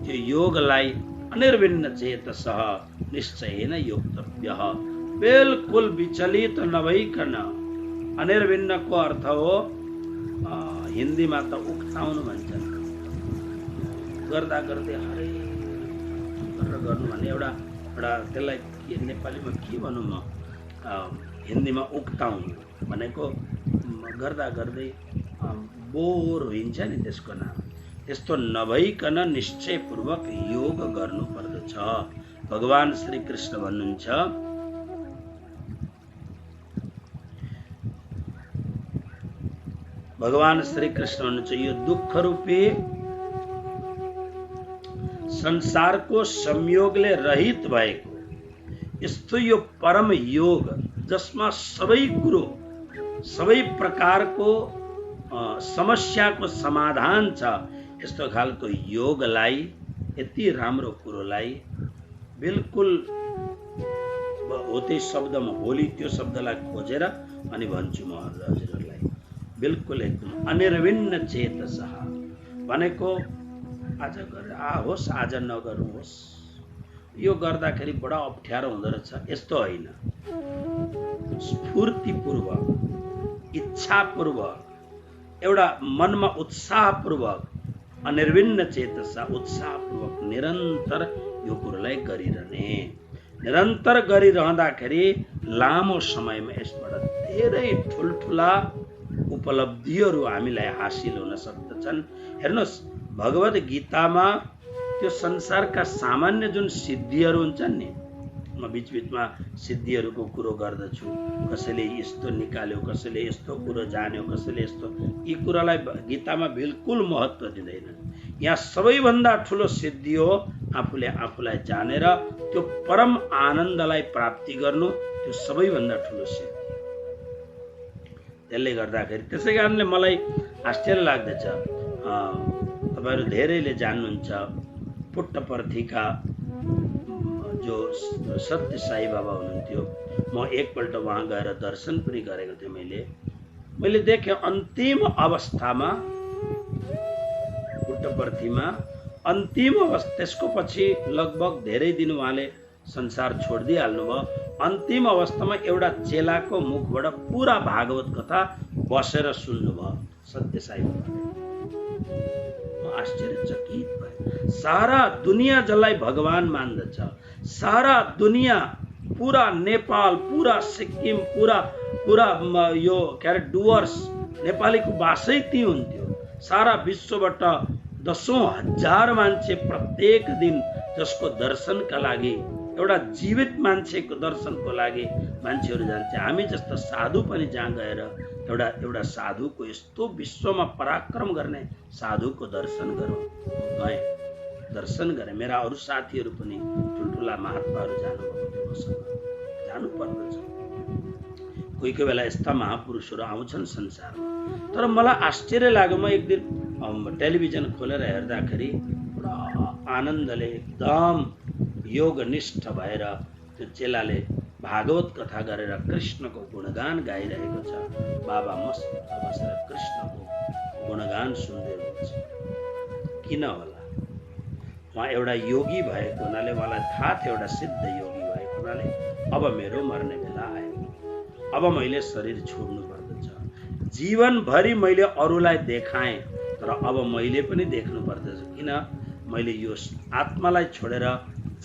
त्यो योगलाई अनिर्विन्न चेतसः निश्चयेन योक्तव्यः, बिल्कुल विचलित नभइकन। अनिर्विन्न को अर्थ हो हिन्दीमा त उक्ताउनु भन्छन्, गर्दा गर्दै हरे गरेर गर्नु भन्ने एउटा त्यसलाई के नेपालीमा के भनौँ, म हिन्दीमा उक्ताउनु भनेको गर्दा गर्दै बोर हुन्छ नि, त्यसको नाम। त्यस्तो नभइकन निश्चयपूर्वक योग गर्नु पर्दछ। भगवान श्री कृष्ण भन्नुहुन्छ भगवान श्री कृष्ण हुनुहुन्छ यो दुःख रूपी संसारको संयोगले रहित भएको यस्तो यो परम योग जसमा सबै कुरो सबै प्रकारको समस्याको समाधान छ, यस्तो खालको योगलाई, यति राम्रो कुरोलाई बिल्कुल हो त्यही शब्दमा होली त्यो शब्दलाई खोजेर अनि भन्छु म हजुरहरूलाई बिल्कुल एकदम अनिर्विन्न चेतसः भनेको आज गरेर होस् आज नगर्नुहोस् यो गर्दाखेरि बडा अप्ठ्यारो हुँदो रहेछ, यस्तो होइन। स्फूर्तिपूर्वक इच्छापूर्वक एउटा मनमा उत्साहपूर्वक अनिर्विन्न चेतसा उत्साहपूर्वक निरन्तर यो कुरोलाई गरिरहने, निरन्तर गरिरहँदाखेरि लामो समयमा यसबाट धेरै ठुल्ठुला उपलब्धिहरू हामीलाई हासिल हुन सक्दछन्। हेर्नुहोस् भगवत गीतामा त्यो संसारका सामान्य जुन सिद्धिहरू हुन्छन् नि, म बीचबीचमा सिद्धिहरूको कुरो गर्दछु, कसैले यस्तो निकाल्यो, कसैले यस्तो कुरो जान्यो, कसैले यस्तो, यी कुरालाई गीतामा बिल्कुल महत्त्व दिँदैनन्। यहाँ सबैभन्दा ठुलो सिद्धि हो आफूले आफूलाई जानेर त्यो परम आनन्दलाई प्राप्ति गर्नु, त्यो सबैभन्दा ठुलो सिद्धि। त्यसले गर्दाखेरि त्यसै कारणले मलाई आश्चर्य लाग्दछ, तपाईँहरू धेरैले जान्नुहुन्छ पुट्टपर्थीका जो सत्य साई बाबा हुनुहुन्थ्यो, म एकपल्ट वहाँ गएर दर्शन पनि गरेको थिएँ। मैले देखेँ अन्तिम अवस्थामा पुट्टपर्थीमा अन्तिम अवस्था, त्यसको पछि लगभग धेरै दिन उहाँले संसार छोडिदिइहाल्नु भयो। अन्तिम अवस्थामा एउटा चेलाको मुखबाट पुरा भागवत कथा बसेर सुन्नुभयो सत्य साई बाबाले। म आश्चर्यचकित भएँ। सारा दुनियाँ जसलाई भगवान मान्दछ, सारा दुनियाँ, पूरा नेपाल, पूरा सिक्किम, पूरा यो के अरे डुवर्स, नेपालीको भाषै ती हुन्थ्यो। सारा विश्वबाट दशौं हजार मान्छे प्रत्येक दिन जसको दर्शनका लागि, एउटा जीवित मान्छेको दर्शनको लागि मान्छेहरू जान्छ। हामी जस्तो साधु पनि जहाँ गएर एउटा साधुको यस्तो विश्वमा पराक्रम गर्ने साधुको दर्शन गरौँ, गएँ, दर्शन गरेँ। मेरा अरू साथीहरू पनि ठुल्ठुला महात्माहरू जानुभएको थियो, मसँग जानु पर्दछ। कोही कोही बेला यस्ता महापुरुषहरू आउँछन् संसारमा। तर मलाई आश्चर्य लाग्यो, म एक दिन टेलिभिजन खोलेर हेर्दाखेरि पुरा आनन्दले एकदम योगनिष्ठ भएर त्यो चेलाले भागवत कथा गरेर कृष्णको गुणगान गाइरहेको छ। बाबा मस्त बसेर कृष्णको गुणगान सुन्दै हुनुहुन्छ। किन होला? उहाँ एउटा योगी भएको हुनाले, उहाँलाई थाहा थियो एउटा सिद्ध योगी भएको हुनाले अब मेरो मर्ने बेला आयो, अब मैले शरीर छोड्नु पर्दछ। जीवनभरि मैले अरूलाई देखाएँ, तर अब मैले पनि देख्नु पर्दछ। किन? मैले यो आत्मालाई छोडेर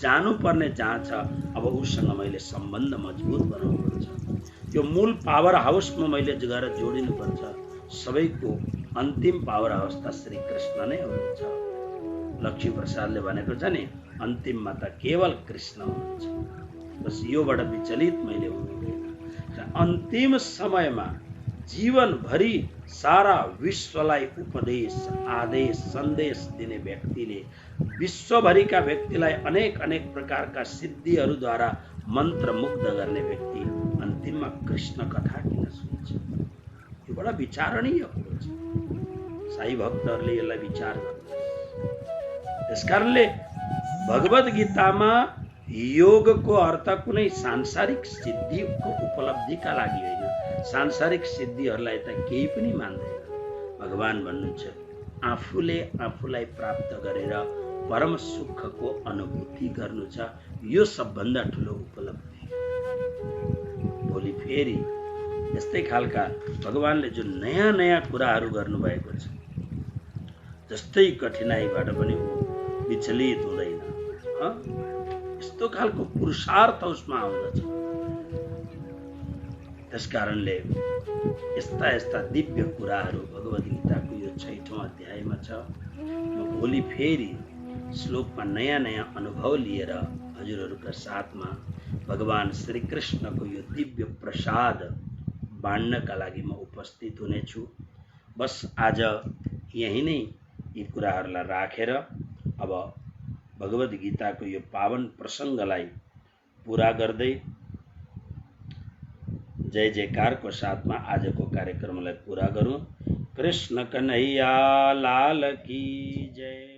जानुपर्ने जहाँ छ, अब उसँग मैले सम्बन्ध मजबुत बनाउनु पर्छ। यो मूल पावर हाउसमा मैले गएर जोडिनु पर्छ। सबैको अन्तिम पावर हाउस त श्री कृष्ण नै हुनुहुन्छ। लक्ष्मी प्रसादले भनेको छ नि, अन्तिममा त केवल कृष्ण हुनुहुन्छ। बस योबाट विचलित मैले हुनुहुँदैन। अन्तिम समयमा जीवनभरि सारा विश्वलाई उपदेश, आदेश, सन्देश दिने व्यक्तिले, विश्वभरिका व्यक्तिलाई अनेक अनेक प्रकारका सिद्धिहरूद्वारा मन्त्रमुग्ध गर्ने व्यक्ति अन्तिममा कृष्ण कथा किन सुन्छ? यो बडा विचारणीय कुरो छ। साई भक्तहरूले यसलाई विचार गर्नुहोस्। त्यसकारणले भगवत गीतामा योगको अर्थ कुनै सांसारिक सिद्धिको उपलब्धिका लागि होइन। सांसारिक सिद्धिहरूलाई त केही पनि मान्दैन। भगवान भन्नुहुन्छ आफूले आफूलाई प्राप्त गरेर परम सुखको अनुभूति गर्नु छ, यो सबभन्दा ठुलो उपलब्धि। भोलि फेरि यस्तै खालका भगवानले जुन नयाँ नयाँ कुराहरू गर्नुभएको छ, जस्तै कठिनाइबाट पनि विचलित हुँदैन, यस्तो खालको पुरुषार्थ उसमा आउँदछ। त्यसकारणले यस्ता यस्ता दिव्य कुराहरू भगवत गीताको यो 6औं अध्यायमा छ। म भोलि फेरि श्लोकमा नयाँ नयाँ अनुभव लिएर हजुरहरूका साथमा भगवान श्री कृष्णको यो दिव्य प्रसाद बाँड्नका लागि म उपस्थित हुनेछु। बस आज यही नै यी कुराहरूलाई राखेर अब भगवत गीताको यो पावन प्रसङ्गलाई पूरा गर्दै जय जयकारको साथमा आजको कार्यक्रमलाई पूरा गरौँ। कृष्ण कन्हैया लाल की जय।